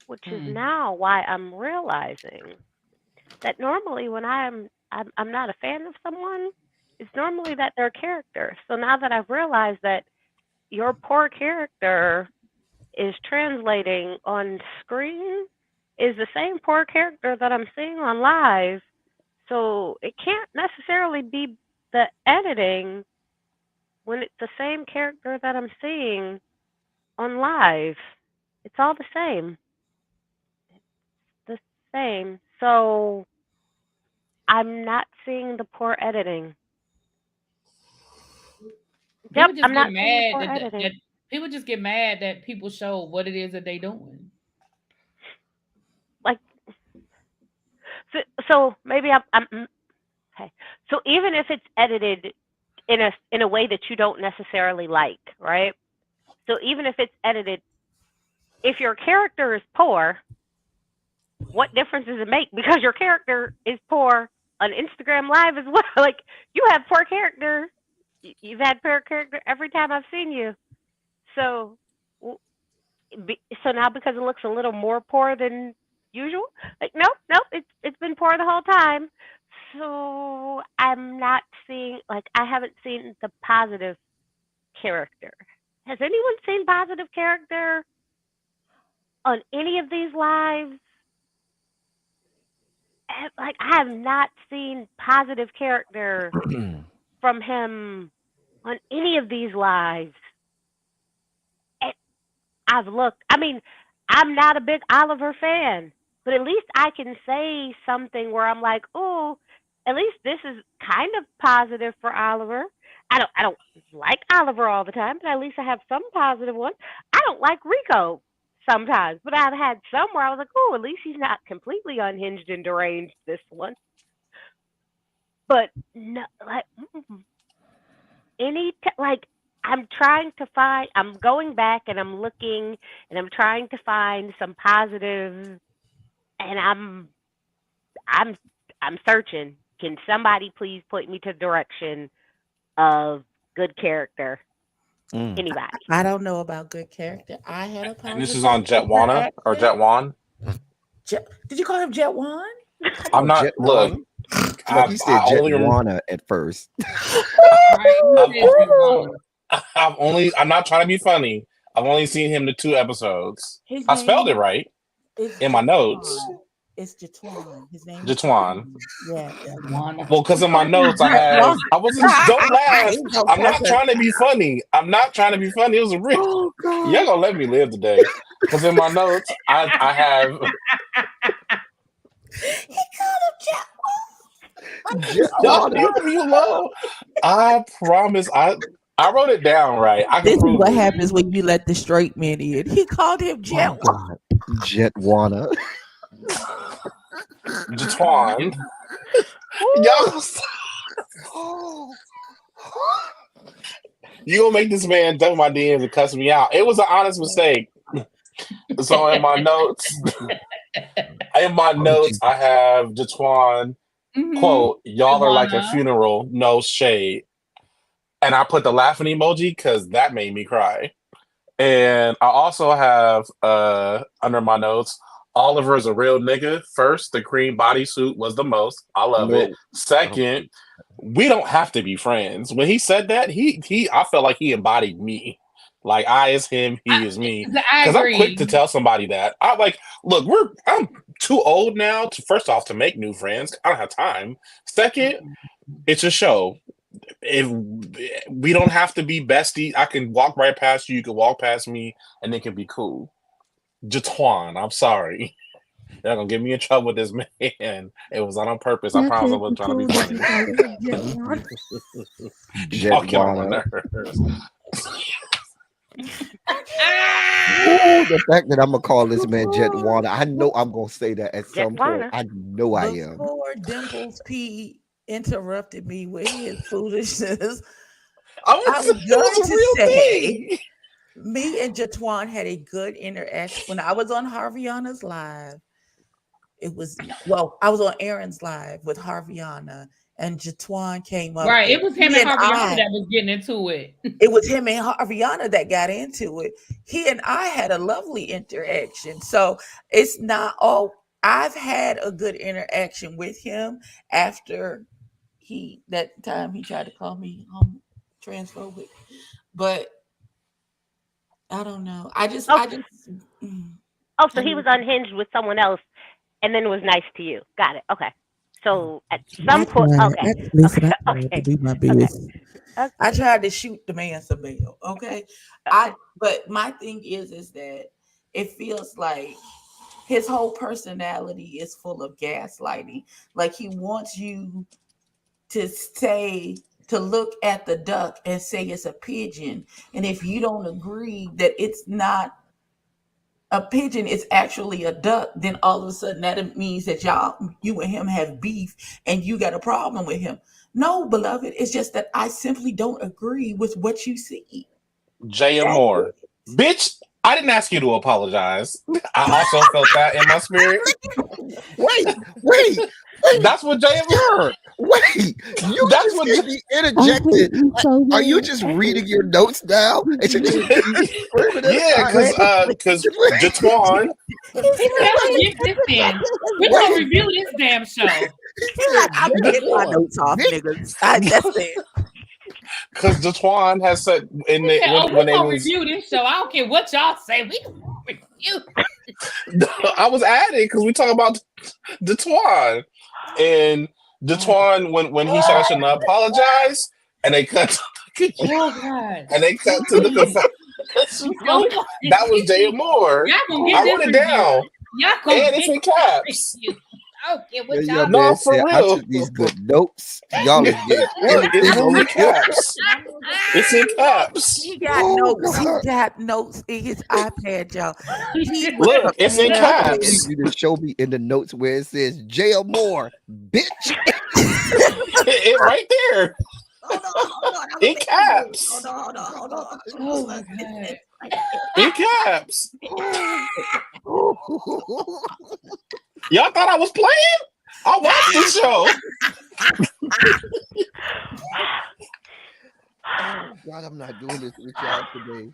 Which is now why I'm realizing that normally when I'm not a fan of someone, it's normally that their character. So now that I've realized that your poor character is translating on screen is the same poor character that I'm seeing on live. So it can't necessarily be the editing when it's the same character that I'm seeing on live. It's all the same. The same. So I'm not seeing the poor editing. Yep, People just I'm get not seeing the mad poor that editing. people just get mad that people show what it is that they doing. Like, so maybe I'm okay. So even if it's edited in a way that you don't necessarily like, right? So even if it's edited, if your character is poor, what difference does it make? Because your character is poor on Instagram Live as well. Like you have poor character. You've had poor character every time I've seen you. So, so now because it looks a little more poor than usual, like nope, it's been poor the whole time. So I'm not seeing like I haven't seen the positive character. Has anyone seen positive character on any of these lives? Like I have not seen positive character from him on any of these lives. I've looked. I mean, I'm not a big Oliver fan, but at least I can say something where I'm like, "Oh, at least this is kind of positive for Oliver." I don't like Oliver all the time, but at least I have some positive ones. I don't like Rico sometimes, but I've had some where I was like, "Oh, at least he's not completely unhinged and deranged this one." But no, like like I'm trying to find. I'm going back and I'm looking and I'm trying to find some positives, and I'm I'm searching. Can somebody please point me to the direction of good character? Mm. Anybody? I don't know about good character. I had a And this positive is on Jetwana or interaction. Jetwan. Did you call him Jet One? I'm Oh, not. Jet Look, Wana. No, he I said Jet only Wana at first. Right? I've, He said you want. I'm not trying to be funny. I've only seen him the 2 episodes. His I spelled it name right is in my notes. Jatwan. It's Jatwan. His name is Jatwan. Jatwan. Yes. You want. Well, because in my notes I Jet have. One. I wasn't. Don't laugh. He's so I'm not perfect. trying to be funny. I'm not trying to be funny. It was a real. Oh Y'all God. gonna let me live today. Because in my notes I have. He called him Jet One. Jet Y'all Wana. leave me alone. I promise. I wrote it down right. I can This is prove what it. happens when you let the straight men in. He called him Jet Oh One. God. Jet Wana. Jatwan. Woo! Y'all. You gonna make this man dump my DMs and cuss me out. It was an honest mistake. So in my notes, I have Jatwan Mm-hmm. quote, y'all are like a Wanna. funeral, no shade. And I put the laughing emoji because that made me cry. And I also have under my notes, Oliver's a real nigga. First, the cream bodysuit was the most. I love it. No. Oh, Second, we don't have to be friends. When he said that, he I felt like he embodied me. Like I is him, he is me. I Because I'm quick agree. to tell somebody that. I like, look, I'm too old now to first off to make new friends. I don't have time. Second, it's a show. if we don't have to be besties, I can walk right past you. You can walk past me, and it can be cool. Jatwan, I'm sorry. They're gonna get me in trouble with this man. It was on purpose. I That promise I can't be wasn't trying to be cool that funny. you call it Jetwan. Y'all get on my Jetwana. nerves. Ooh, the fact that I'm gonna call this man Jetwana, I know I'm gonna say that at some point. Jetwana. I know I am. Before Dimples P interrupted me with his foolishness, I I was, was it going was a to real say thing. me and Jatwan had a good interaction when I was on Harviana's live. It was I was on Aaron's live with Harviana, and Jatwan came up, Right. and It was him he and and Harviana I. that was getting into it. It was him and Harviana that got into it. He and I had a lovely interaction. So it's not all. I've had a good interaction with him after that time he tried to call me transphobic, but I don't know. Oh, Mm, oh, I so he need was to think. unhinged with someone else, and then was nice to you. Got it. Okay. So at I some point, tried. okay, Listen, okay, I tried to okay, do my okay, best. I okay, tried to shoot the man some bail. Okay, okay. but my thing is that it feels like his whole personality is full of gaslighting. Like he wants you to say to look at the duck and say it's a pigeon, and if you don't agree that it's not a pigeon, it's actually a duck, then all of a sudden that means that you and him have beef and you got a problem with him. No, beloved, it's just that I simply don't agree with what you see. Jay That's Moore. it. Bitch, I didn't ask you to apologize. I also felt that in my spirit. Wait, wait, wait, That's what Jay sir. Wait, you That's just what gave me I hate interjected. you so Are you bad. just reading your notes now? And so you screaming at Yeah, us? because Jatwan, He said, I'm gonna get this then. We're gonna Wait, review this damn show. he He's said like, I'm Jet getting my One, notes off, bitch. niggas. That's it. because Jatwan has said He said, oh, when we're they gonna was review this show. I don't care what y'all say. We gonna review. I was adding because we talk about Jatwan and Jatwan when he said I shouldn't apologize and they cut Oh God. and they cut to the confession. No, we gonna That was Jay Moore. y'all gonna I get this wrote it review. down Y'all gonna and it's get in this caps. review. I don't care Yeah, what your y'all No, man for said I real. took these good notes. Y'all are getting Look, it's everything literally on tip. caps. It's in caps. He got Oh notes. He God. got notes in his iPad, y'all. He was Look, it's in I prepared. need caps. you to show me in the notes where it says Jail Moore, bitch. It right there Hold on, hold on. I was in making notes. caps. Hold on. Oh my God. In caps. Oh. Y'all thought I was playing? I watched the show. Oh God, I'm not doing this with y'all today.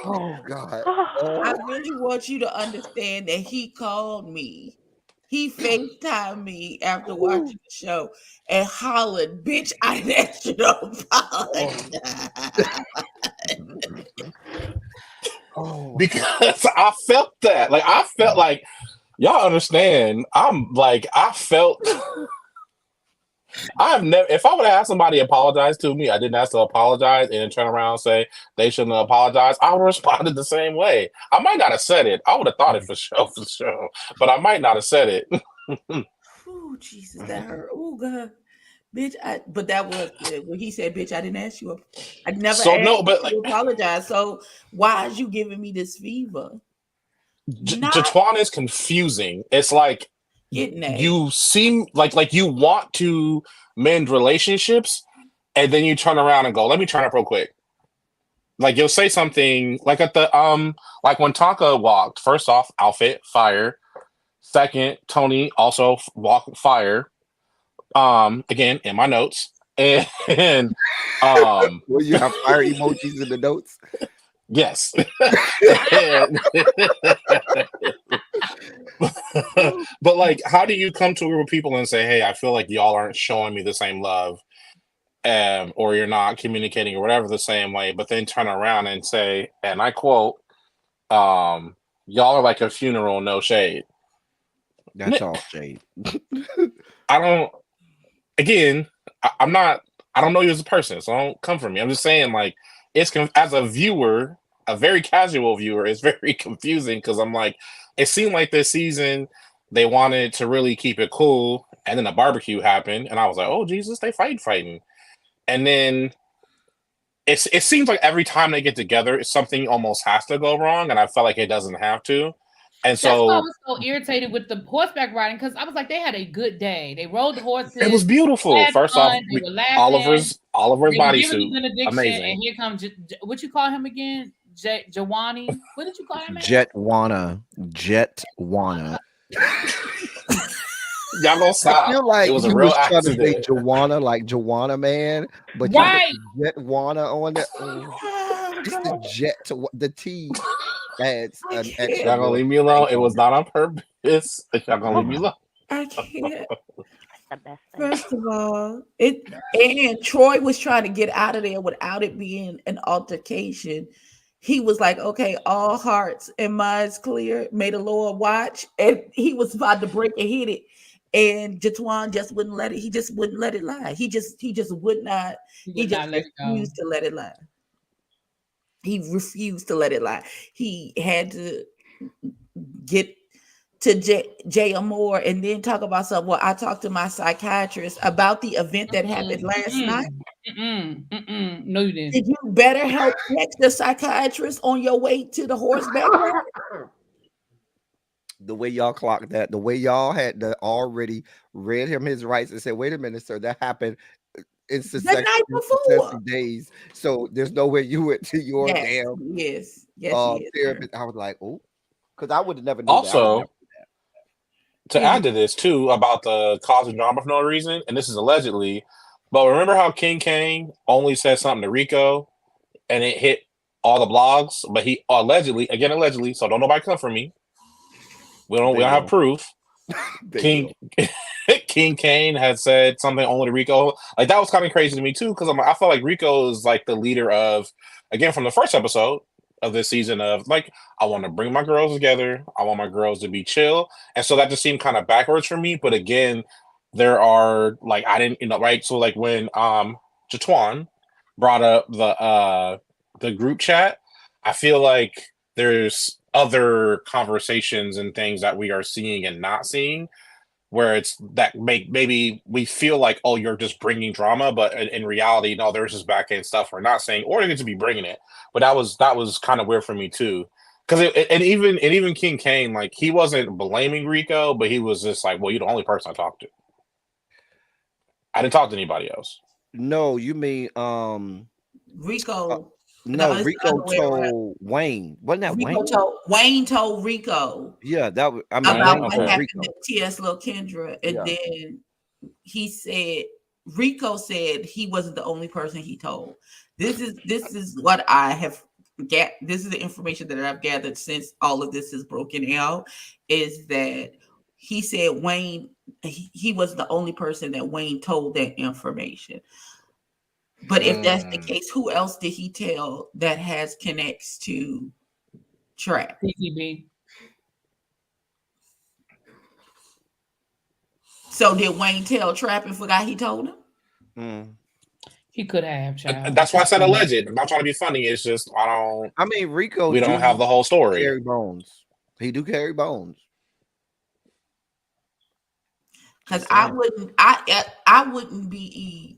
Oh God. I really want you to understand that he called me. He FaceTimed me after watching the show and hollered, bitch, I didn't ask you to apologize. Oh. Because I felt that. Like I felt like y'all understand. I felt I've never if I would have asked somebody to apologize to me, I didn't ask to apologize and then turn around and say they shouldn't have apologized, I would have responded the same way. I might not have said it. I would have thought it for sure. But I might not have said it. Oh, Jesus, that hurt. Oh, God. Bitch, but that was good. When he said, bitch, I didn't ask you. I never So asked no, you but like to apologize. So why is you giving me this fever? Not Jatwan is confusing. It's like getting that. you seem like you want to mend relationships, and then you turn around and go, "Let me turn up real quick." Like you'll say something like at the like when Tonka walked. First off, outfit fire. Second, Tony also walk fire. Again in my notes, and Well, you have fire emojis in the notes. yes. And, but like, how do you come to a group of people and say, "Hey, I feel like y'all aren't showing me the same love, or you're not communicating or whatever the same way," but then turn around and say, and I quote, "Y'all are like a funeral, no shade." That's all shade. I don't. Again, I'm not I don't know you as a person, so don't come for me. I'm just saying, like, as a viewer, a very casual viewer, it's very confusing because I'm like, it seemed like this season they wanted to really keep it cool, and then a barbecue happened, and I was like, oh Jesus, they fighting, and then it seems like every time they get together, something almost has to go wrong, and I felt like it doesn't have to, and That's why I so was so irritated with the horseback riding because I was like, they had a good day. They rode the horses. it was beautiful. Had First off, fun. They were laughing. Oliver's They were giving bodysuit, the benediction, amazing. and here comes what you call him again? Jawani. What did you call him? Jetwana. Y'all gonna stop. I feel like it was you a real was trying to say accident. Joanna, like Joanna Man, but Right. you put Jetwana on there. It's the jet to the T adds I an can't. extra. Y'all gonna word. leave me alone. It was not on purpose. Y'all gonna leave me alone. I can't. That's the best thing. First of all, and Troy was trying to get out of there without it being an altercation. He was like, okay, all hearts and minds clear. May the Lord watch. And he was about to break and hit it. And Jatuan just wouldn't let it. He just wouldn't let it lie. He just would not. He would just not let it go. refused to let it lie. He refused to let it lie. He had to get to Jay Moore and then talk about something. Well, I talked to my psychiatrist about the event that happened last night. No, you didn't. Did you better help text the psychiatrist on your way to the horseback ride? The way y'all clocked that, the way y'all had already read him his rights and said, "Wait a minute, sir, that happened in The night before. days, so there's no way you went to your Yes, damn yes, yes. therapist." I was like, "Oh," because I would have never known that. Also, to add to this too about the causing drama for no reason, and this is allegedly, but remember how King Kane only said something to Rico, and it hit all the blogs, but he allegedly, so don't nobody come for me. We don't have proof. King Kane had said something only to Rico. Like that was kind of crazy to me too, because I felt like Rico is like the leader of, again, from the first episode of this season of like, I want to bring my girls together. I want my girls to be chill. And so that just seemed kind of backwards for me. But again, there are like, I didn't, right. So like when Jatuan brought up the group chat, I feel like there's other conversations and things that we are seeing and not seeing where it's that maybe we feel like, oh, you're just bringing drama, but in reality, no, there's just back end stuff we're not saying, or they need to be bringing it. But that was kind of weird for me too, because even King Kane, like he wasn't blaming Rico, but he was just like, well, you're the only person I talked to. I didn't talk to anybody else. No, you mean Rico. No, Rico told Wayne. Wasn't that Wayne? Wayne told Rico. Yeah, that was. I mean, about Wayne what told happened Rico. to T.S. Lil Kendra, and then he said Rico said he wasn't the only person he told. This is what I have get. This is the information that I've gathered since all of this is broken out. Is that he said Wayne he was the only person that Wayne told that information. But if that's the case, who else did he tell that has connects to Trap? PCB. So did Wayne tell Trap and forgot he told him? He could have, child. That's why I said alleged. I'm not trying to be funny. It's just I mean, Rico. We don't have the whole story. Carry bones. He do carry bones. Because I wouldn't be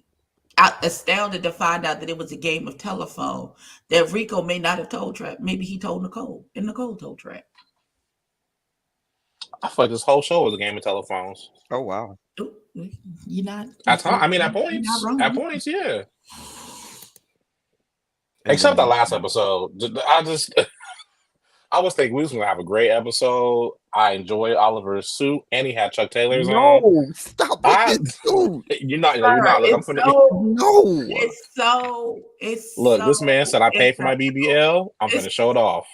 astounded to find out that it was a game of telephone that Rico may not have told Trap. Maybe he told Nicole, and Nicole told Trap. I feel like this whole show was a game of telephones. Oh wow! You're not. At points, yeah. Except the last episode, I was thinking we was gonna have a great episode. I enjoyed Oliver's suit, and he had Chuck Taylor's on. No, stop with this suit. You're not. I'm finna, no. It's look. So, this man said I paid for my BBL. I'm gonna show it off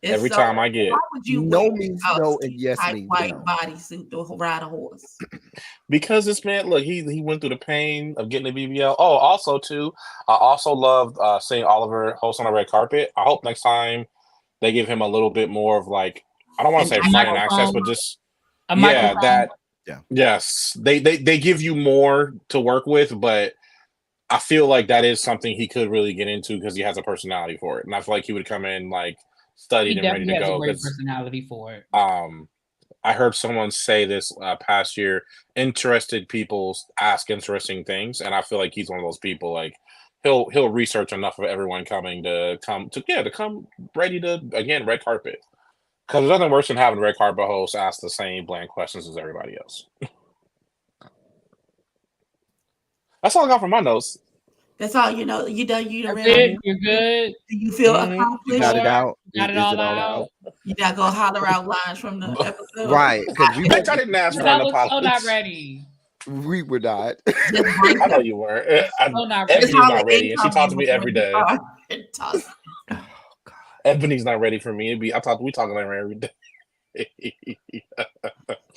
every time I get. Why would you no wear means no and yes means white no. bodysuit to ride a horse? Because this man, look, he went through the pain of getting a BBL. Oh, also too, I also loved seeing Oliver host on a red carpet. I hope next time they give him a little bit more of like, I don't want to say front and access, but just yes, they give you more to work with. But I feel like that is something he could really get into because he has a personality for it, and I feel like he would come in like He studied and ready to definitely has a go. great Because personality for it. I heard someone say this past year: interested people ask interesting things, and I feel like he's one of those people. Like he'll research enough of everyone to come ready to again red carpet. Because there's nothing worse than having red carpet hosts ask the same bland questions as everybody else. That's all I got from my notes. That's all you know. You done. You done That's ran out. it. You're good. Do you feel Mhm. You accomplished? got it Sure. out. Got it Is all it all out. out? You're not gonna holler out lines from the episode. Right, because we Bitch, I didn't ask for I an was so not apology. ready. we were not. Just break I know up. you weren't. So not Just ready. Ebony's holler not ready, and she talks incoming to me before every you day. start. Talk. Oh, God. Ebony's not ready for me. We talking like every day.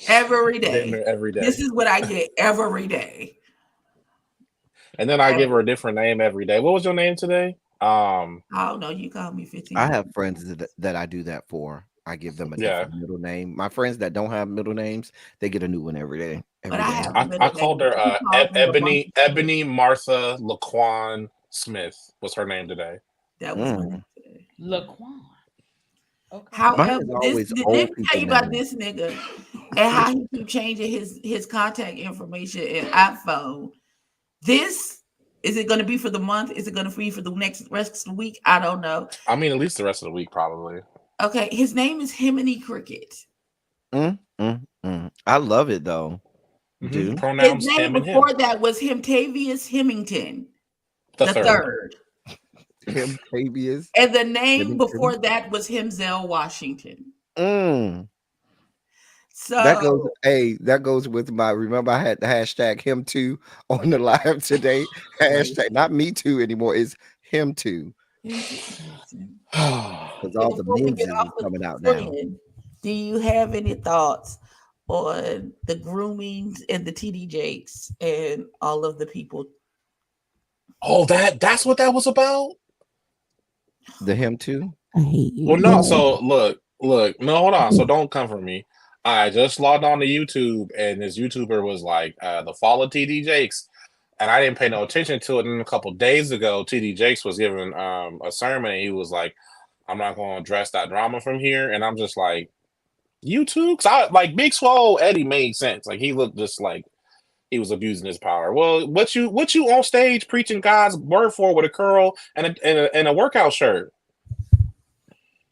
Every Damn day. near every day. This is what I get every day. And then I give her a different name every day. What was your name today? I don't know. You called me 15. I have friends that I do that for. I give them a Yeah. different middle name. My friends that don't have middle names, they get a new one every day. But Every I day. have a I middle called name. her She calls me a bunch of shit. Ebony Martha Laquan Smith was her name today. That was my name Mm. today. Laquan. Okay. Mine However, is this always let old me tell people you about names. this nigga and how he keep changing his contact information and iPhone. This is it going to be for the month? Is it going to be for the next rest of the week? I don't know. I mean, at least the rest of the week, probably. Okay, his name is Himiny Cricket. I love it though. Do His Pronouns name him and him. before that was Himtavious Hemington, The the third. third. him Tavius? And the name Hemington? before that was Himzel Washington. That So goes with my. Remember, I had the hashtag him too on the live today. Hashtag not me too anymore. It's him too. Because all the before we get menses off is the coming out now. friend, do you have any thoughts on the groomings and the TD Jakes and all of the people? Oh, that's what that was about? The him too. I hate you. Well, no, so look, no, hold on. So don't come for me. I just logged on to YouTube and this YouTuber was like, the fall of TD Jakes. And I didn't pay no attention to it. And a couple days ago, TD Jakes was giving a sermon and he was like, I'm not going to address that drama from here. And I'm just like, YouTube? Because I like Big Swole Eddie made sense. Like he looked just like he was abusing his power. Well, what you on stage preaching God's word for with a curl and a workout shirt?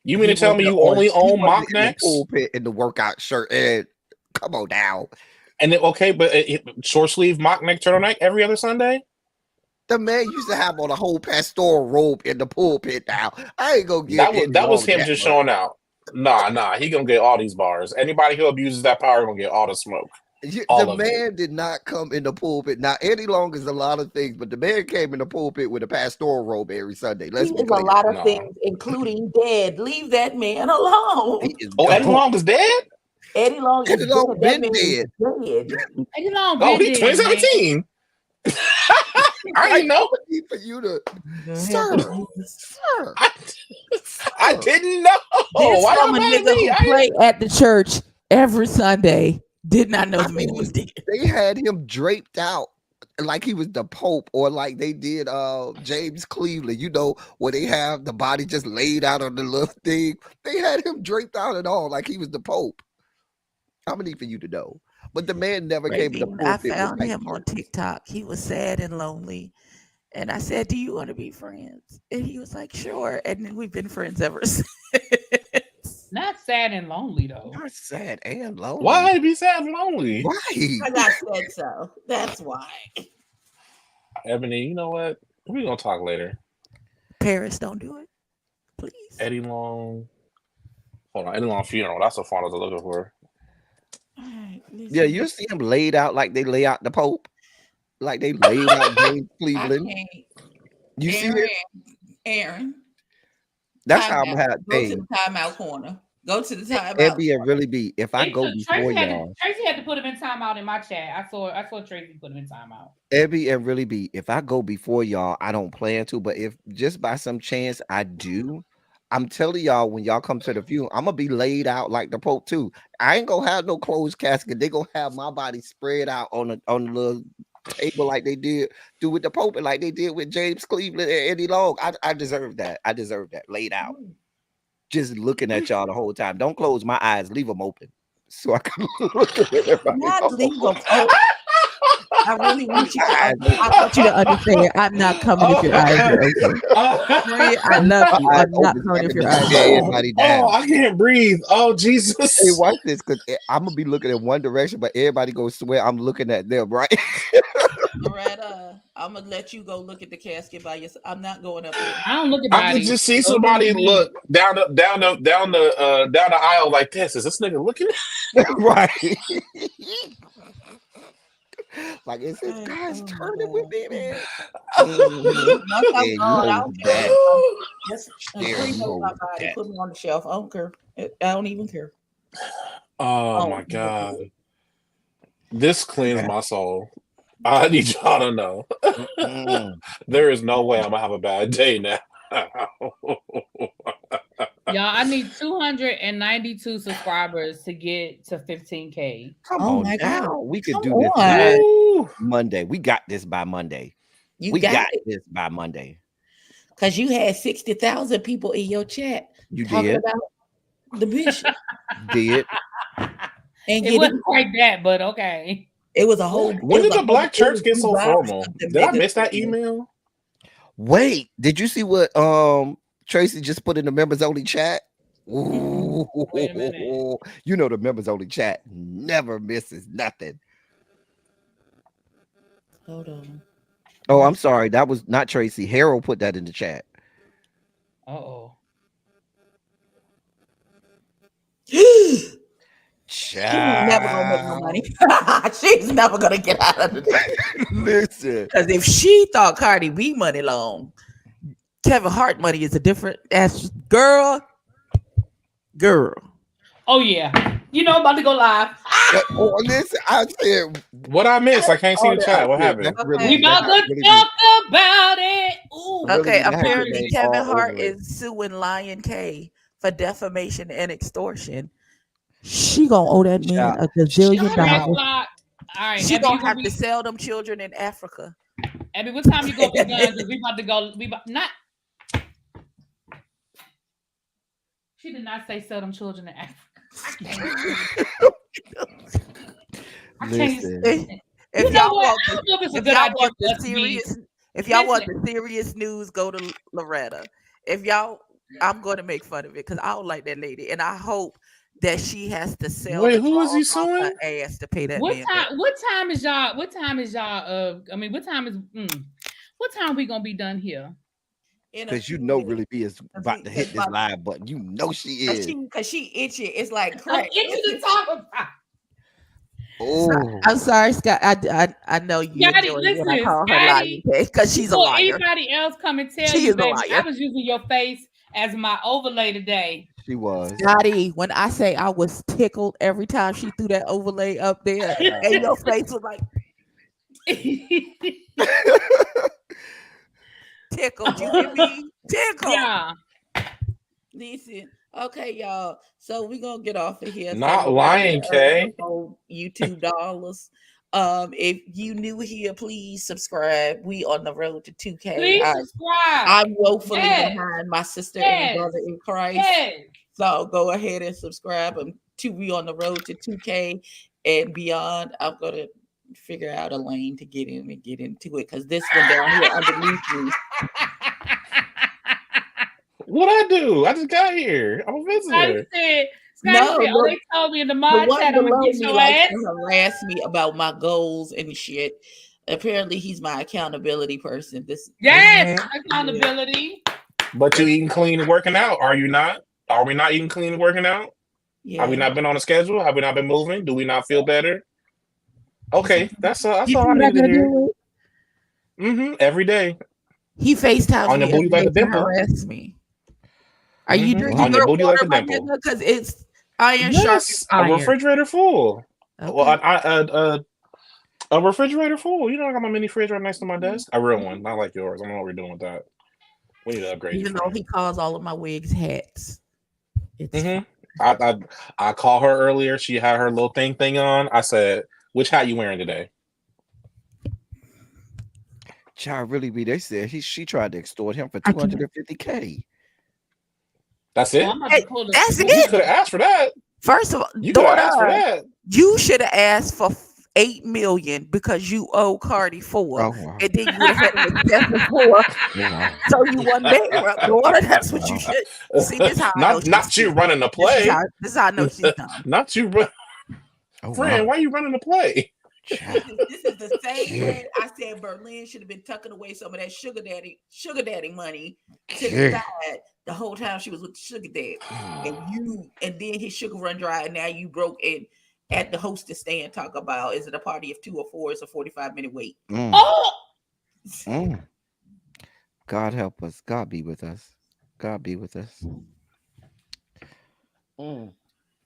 You mean to tell me you only own mock in the necks? pulpit in the workout shirt? And come on now. And then, okay, but short sleeve mock neck turtleneck every other Sunday? The man used to have on a whole pastoral robe in the pulpit now. I ain't gonna give That was him just showing out. Nah, he gonna get all these bars. Anybody who abuses that power gonna get all the smoke. The man did not come in the pulpit. Now, Eddie Long is a lot of things, but the man came in the pulpit with a pastoral robe every Sunday. Let's be clear. A lot of things, including dead. Leave that man alone. Eddie Long is dead? Eddie Long is dead. Been dead. Eddie Long Oh, been he dead, 2017. I didn't know. For you to, sir. I didn't know. This Why from a y'all mad at nigga me? who played at the church every Sunday. Did not know the man was dead. They had him draped out like he was the Pope, or like they did James Cleveland, you know, where they have the body just laid out on the little thing. They had him draped out and all like he was the Pope. I'm gonna need for you to know. But the man never came in the pulpit. I found him on TikTok. He was sad and lonely. And I said, do you want to be friends? And he was like, sure. And then we've been friends ever since. Not sad and lonely though. Not sad and lonely. Why be sad and lonely? Why? I got said so. That's why. Ebony, you know what? We're gonna talk later. Paris, don't do it. Please. Eddie Long. Hold on, Eddie Long funeral. That's what font I was looking for. Yeah, you see him laid out like they lay out the Pope. Like they laid out James Cleveland. You see it? Aaron. That's how I'm having. Go to the timeout corner. Go to the timeout. It'd be a really be if I go before y'all. Tracy had to put him in timeout in my chat. I saw Tracy put him in timeout. Ebby and really be if I go before y'all, I don't plan to, but if just by some chance I do, I'm telling y'all when y'all come to the funeral, I'm gonna be laid out like the Pope too. I ain't gonna have no closed casket. They gonna have my body spread out on the little table like they did do with the Pope and like they did with James Cleveland and Eddie Long. I deserve that. I deserve that. Laid out. Just looking at y'all the whole time. Don't close my eyes. Leave them open. So I can look at everybody. Not leave them. Oh, I really want you to. I want you to understand. I'm not coming if your eyes are open. Friend, I love you. Eyes I'm not open so I coming if can your just eyes stare are open. everybody Oh, down. I can't breathe. Oh, Jesus. Hey, watch this, because I'm gonna be looking in one direction, but everybody gonna swear I'm looking at them, right? Loretta, I'm gonna let you go look at the casket by yourself. I'm not going up there. I don't look at I could bodies. just see Don't look somebody at me. look down the aisle like this. Is this nigga looking? Right. Like, is this Hey, guy's oh my turning with God. me, man? Once I'm Yeah, you gone, I hold don't care. that. Just There, cremate you my hold body, that. put me on the shelf. I don't care. I don't even care. Oh I my don't even God. care. This cleansed Yeah. my soul. I need y'all to know. Mm-mm. There is no way I'm gonna have a bad day now. Y'all, I need 292 subscribers to get to 15K. Come Oh on my God. now. We could Come do this on. by Ooh. Monday. We got this by Monday. You We got got it. this by Monday. Because you had 60,000 people in your chat You talking did. about the bishop. Did. And It get it. wasn't quite that, but okay. It was a whole. When did the black It church was get 2 so boxes formal? of them Did I niggas. miss that email? Wait, did you see what Tracy just put in the members only chat? Ooh, Wait a minute. you know the members only chat never misses nothing. Hold on. Oh, I'm sorry. That was not Tracy. Harold put that in the chat. Uh-oh. She's never gonna make no money. Child. She's never gonna get out of the Listen. Because if she thought Cardi B money long, Kevin Hart money is a different. That's girl. Oh yeah. You know I'm about to go live. Oh, listen, I said What I missed? I can't see all the that. I chat. What said happened? that's Okay. really We about to really talk about it. Ooh. really Okay, be happy apparently they Kevin all Hart over it. is suing Lion K for defamation and extortion. She gonna owe that man Child. a gazillion Press dollars. lock. All right, She Abby, you gonna gonna have to be sell them children in Africa. Abby, what time you gonna be done? Because we about to go. Not. She did not say sell them children in Africa. I can't. Listen. If You know y'all what? want, I don't know if it's a if good y'all idea want for the us to be. serious, if y'all want Listen. the serious news, go to Loretta. If y'all, I'm going to make fun of it because I don't like that lady, and I hope that she has to sell Wait, the who is he claws off her suing? ass to pay that What man back. time? What time is y'all? What time is y'all? I mean, what time is? What time we gonna be done here? In a Because you few know minutes, really B is about to hit this live button. You know she is. because she itching. It's like I'm crack. itching to talk about. Oh, I'm sorry, Scott. I know you Scotty, enjoy when I listen, call her Scotty. lying because she's a Before liar. anybody else come and tell She you, is a baby, I liar. was using your face as my overlay today. she was. Scotty, when I say I was tickled every time she threw that overlay up there, and your face was like tickled. You hear me? Tickled. Yeah. Listen. Okay, y'all. So we're gonna get off of here. So Not nobody Lion can earn K. no more YouTube dollars. If you new here, please subscribe. We on the road to 2K. Please subscribe. I'm woefully Yes. behind my sister and Yes. brother in Christ. Yes. So go ahead and subscribe. To be on the road to 2K and beyond. I'm gonna figure out a lane to get in and get into it because this one down here underneath me. What I do? I just got here. I'm a visitor. Scotty said, oh, they told me in the The mod one chat I'm gonna below get me your likes ass. to harass me about my goals and shit. Apparently, he's my accountability person. Yes, accountability. But you eating clean and working out? Are you not? Are we not eating clean and working out? Yeah. Have we not been on a schedule? Have we not been moving? Do we not feel better? Okay, that's all I need to hear. Every day. He FaceTimes On your me booty every like day a to dimple. harass me. Are you drinking On your your booty water, like a my dimple. nigga? Because it's iron Yes, a sharp iron. refrigerator full. Okay. Well, a refrigerator full. You know, I got my mini fridge right next to my desk. A real one, not like yours. I don't know what we're doing with that. We need to upgrade. Even though he calls all of my wigs hats. It's I called her earlier. She had her little thing on. I said, "Which hat you wearing today?" Child really be. They said she tried to extort him for I can't. $250K. That's Oh, it. I'm about to pull the. That's Well, you it. could have asked for that. First of all, You could have daughter, asked for that. you should have asked for 8 million because you owe Cardi 4, Oh wow. and then you would have had an excessive 4, Oh wow. so you wasn't bankrupt, daughter. That's what you should see. This is how I know she's Not you stupid. running the This is play. how I know she's dumb. Not you run. Oh Friend, wow. why you running the play? Child. This is the same way I said Berlin should have been tucking away some of that sugar daddy money to the side the whole time she was with the sugar daddy. And then his sugar run dry, and now you broke and at the hostess stand talk about is it a party of 2 or 4? It's a 45-minute wait. Oh, God help us. God be with us. God be with us.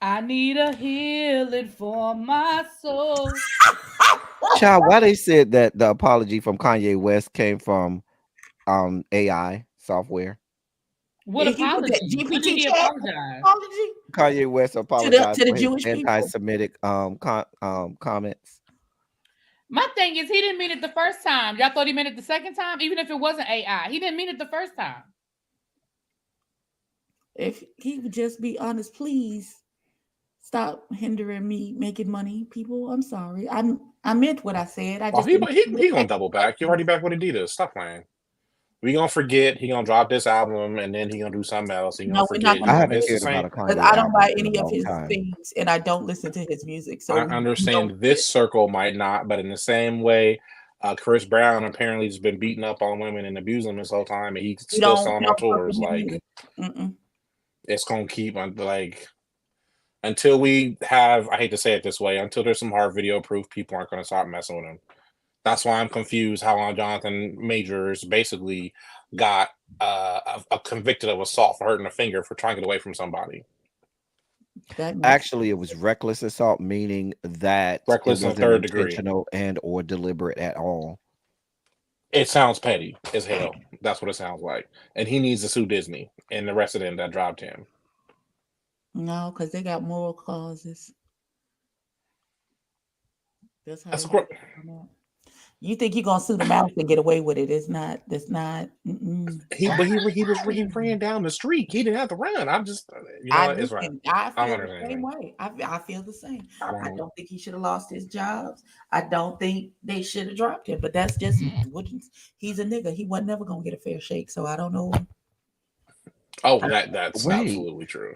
I need a healing for my soul. Child, why they said that the apology from Kanye West came from AI software? What He put that apology? What did GPT he chat apologize? apology Kanye West apologized to the for his Jewish people. anti-Semitic comments. My thing is, he didn't mean it the first time. Y'all thought he meant it the second time, even if it wasn't AI. He didn't mean it the first time. If he would just be honest, please stop hindering me making money, people. I'm sorry. I meant what I said. I Oh, just didn't. he gonna double back. You already back with Adidas. Stop playing. We gonna forget. He gonna drop this album and then he gonna do something else. He gonna No, we're not forget. gonna I do haven't It's the cared about same. a because Kanye I don't album buy in any a of long his time. things and I don't listen to his music. So I understand this circle might not, but in the same way, Chris Brown apparently has been beating up on women and abusing them this whole time, and he's still selling on tours. Like it's gonna keep on like until we have. I hate to say it this way. Until there's some hard video proof, people aren't gonna stop messing with him. That's why I'm confused how Jonathan Majors basically got convicted of assault for hurting a finger for trying to get away from somebody. Actually, it was reckless assault, meaning that Reckless it in wasn't third degree. intentional and or deliberate at all. It sounds petty as hell. That's what it sounds like. And he needs to sue Disney and the rest of them that dropped him. No, because they got moral clauses. That's how That's they you think you're gonna sue the mouse and get away with it? It's not. That's not. He ran down the street. He didn't have to run. I'm just, it's right. I feel the same way. I feel the same. I don't think he should have lost his jobs. I don't think they should have dropped him. But that's just what he's a nigga. He wasn't never gonna get a fair shake. So I don't know. Oh, that's absolutely true.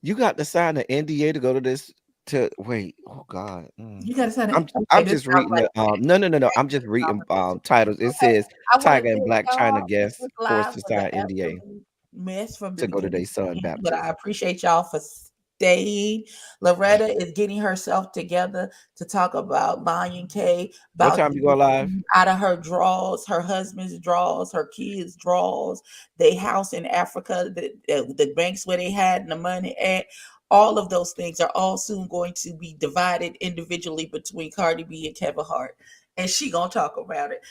You got to sign an NDA to go to this. Oh God! You gotta sign it. I'm just reading the no. I'm just reading titles. It says Tiger and Black China guests forced to sign NDA mess from to go to their son baptism. But I appreciate y'all for staying. Loretta is getting herself together to talk about Lion K. What time you go live? Out of her drawers, her husband's drawers, her kids' drawers, their house in Africa, the banks where they had the money at. All of those things are all soon going to be divided individually between Cardi B and Kevin Hart, and she gonna talk about it.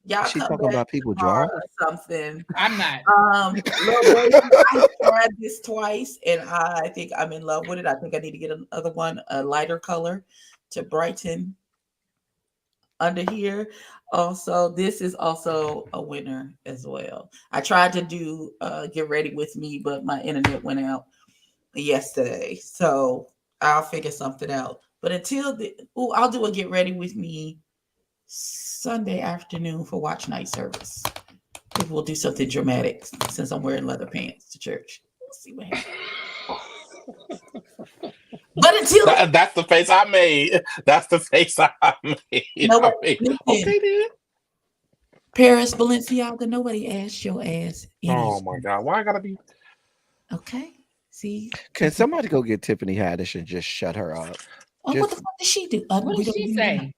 Y'all she come talking back about people drawers or something. I'm not. I tried this twice, and I think I'm in love with it. I think I need to get another one, a lighter color, to brighten under here. Also, this is also a winner as well. I tried to do Get Ready With Me, but my internet went out yesterday, so I'll figure something out. But until I'll do a Get Ready With Me Sunday afternoon for watch night service. Maybe we'll do something dramatic since I'm wearing leather pants to church. We'll see what happens. But until that's the face I made. That's the face I made. Listen, okay, then. Paris Balenciaga, nobody asked your ass. Oh my God, why I gotta be? Okay, see. Can somebody go get Tiffany Haddish and just shut her up? Oh, what the fuck did she do? What did she say?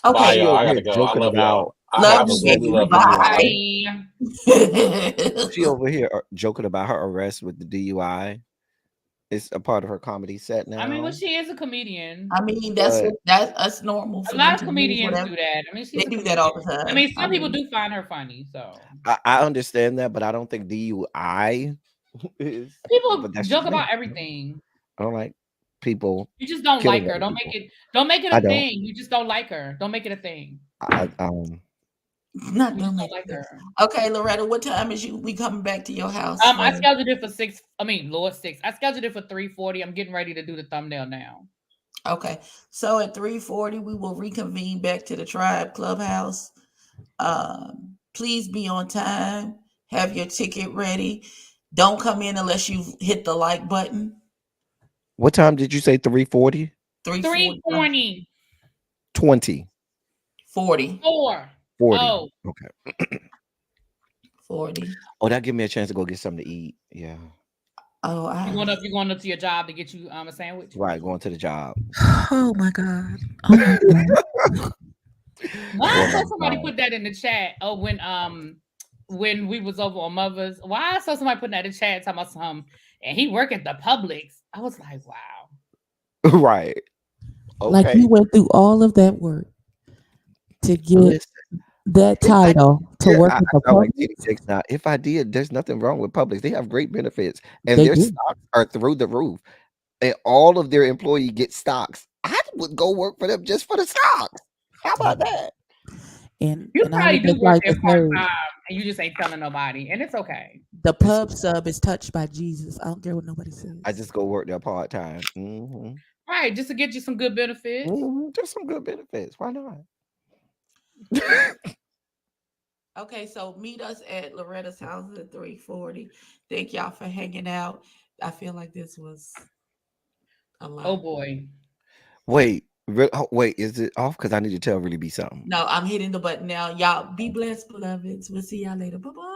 Okay, bye, y'all. I gotta go. Joking I love about. Love you. Bye. She over here joking about her arrest with the DUI. It's a part of her comedy set now. I mean, well, she is a comedian. I mean, that's normal. A lot of comedians do that. I mean, they do that all the time. I mean, some people do find her funny. So I understand that, but I don't think DUI is. People joke about everything. I don't like people. You just don't like her. Don't make it a thing. You just don't like her. Don't make it a thing. Not You just doing don't it. like her. Okay, Loretta, what time is we coming back to your house I for? scheduled it for 6. I mean, Lord 6. I scheduled it for 3:40. I'm getting ready to do the thumbnail now. Okay, so at 3:40 we will reconvene back to the Tribe Clubhouse. Please be on time. Have your ticket ready. Don't come in unless you've hit the like button. What time did you say? 3:40? 3:40, 3:20. 20. 40, 4. 40. Oh, Okay. 40. Oh, that give me a chance to go get something to eat. Yeah. Oh, you going up to your job to get you a sandwich? Right. Going to the job. oh my God. Oh my God. Why Oh I my saw somebody God. put that in the chat? Oh, when we was over on Mother's, why I saw somebody putting that in the chat talking about some, and he work at the Publix. I was like, wow. Right. Like Okay. you went through all of that work to get Listen, that if I title to yeah, work I at the sound like TD Publix. Jakes now. If I did, there's nothing wrong with Publix. They have great benefits and They their do. stocks are through the roof. And all of their employee get stocks. I would go work for them just for the stocks. How about that? You And I probably would do just work like there to part say time, and you just ain't telling nobody, and it's okay. the Listen, pub sub is touched by Jesus. I don't care what nobody I says. just go work there part time. Right, just to get you some good benefits. There's some good benefits. Why not? Okay, so meet us at Loretta's house at 3:40. Thank y'all for hanging out. I feel like this was a Oh lot. boy. Wait, is it off? Because I need to tell really be something. No, I'm hitting the button now. Y'all be blessed, beloveds. We'll see y'all later. Bye bye.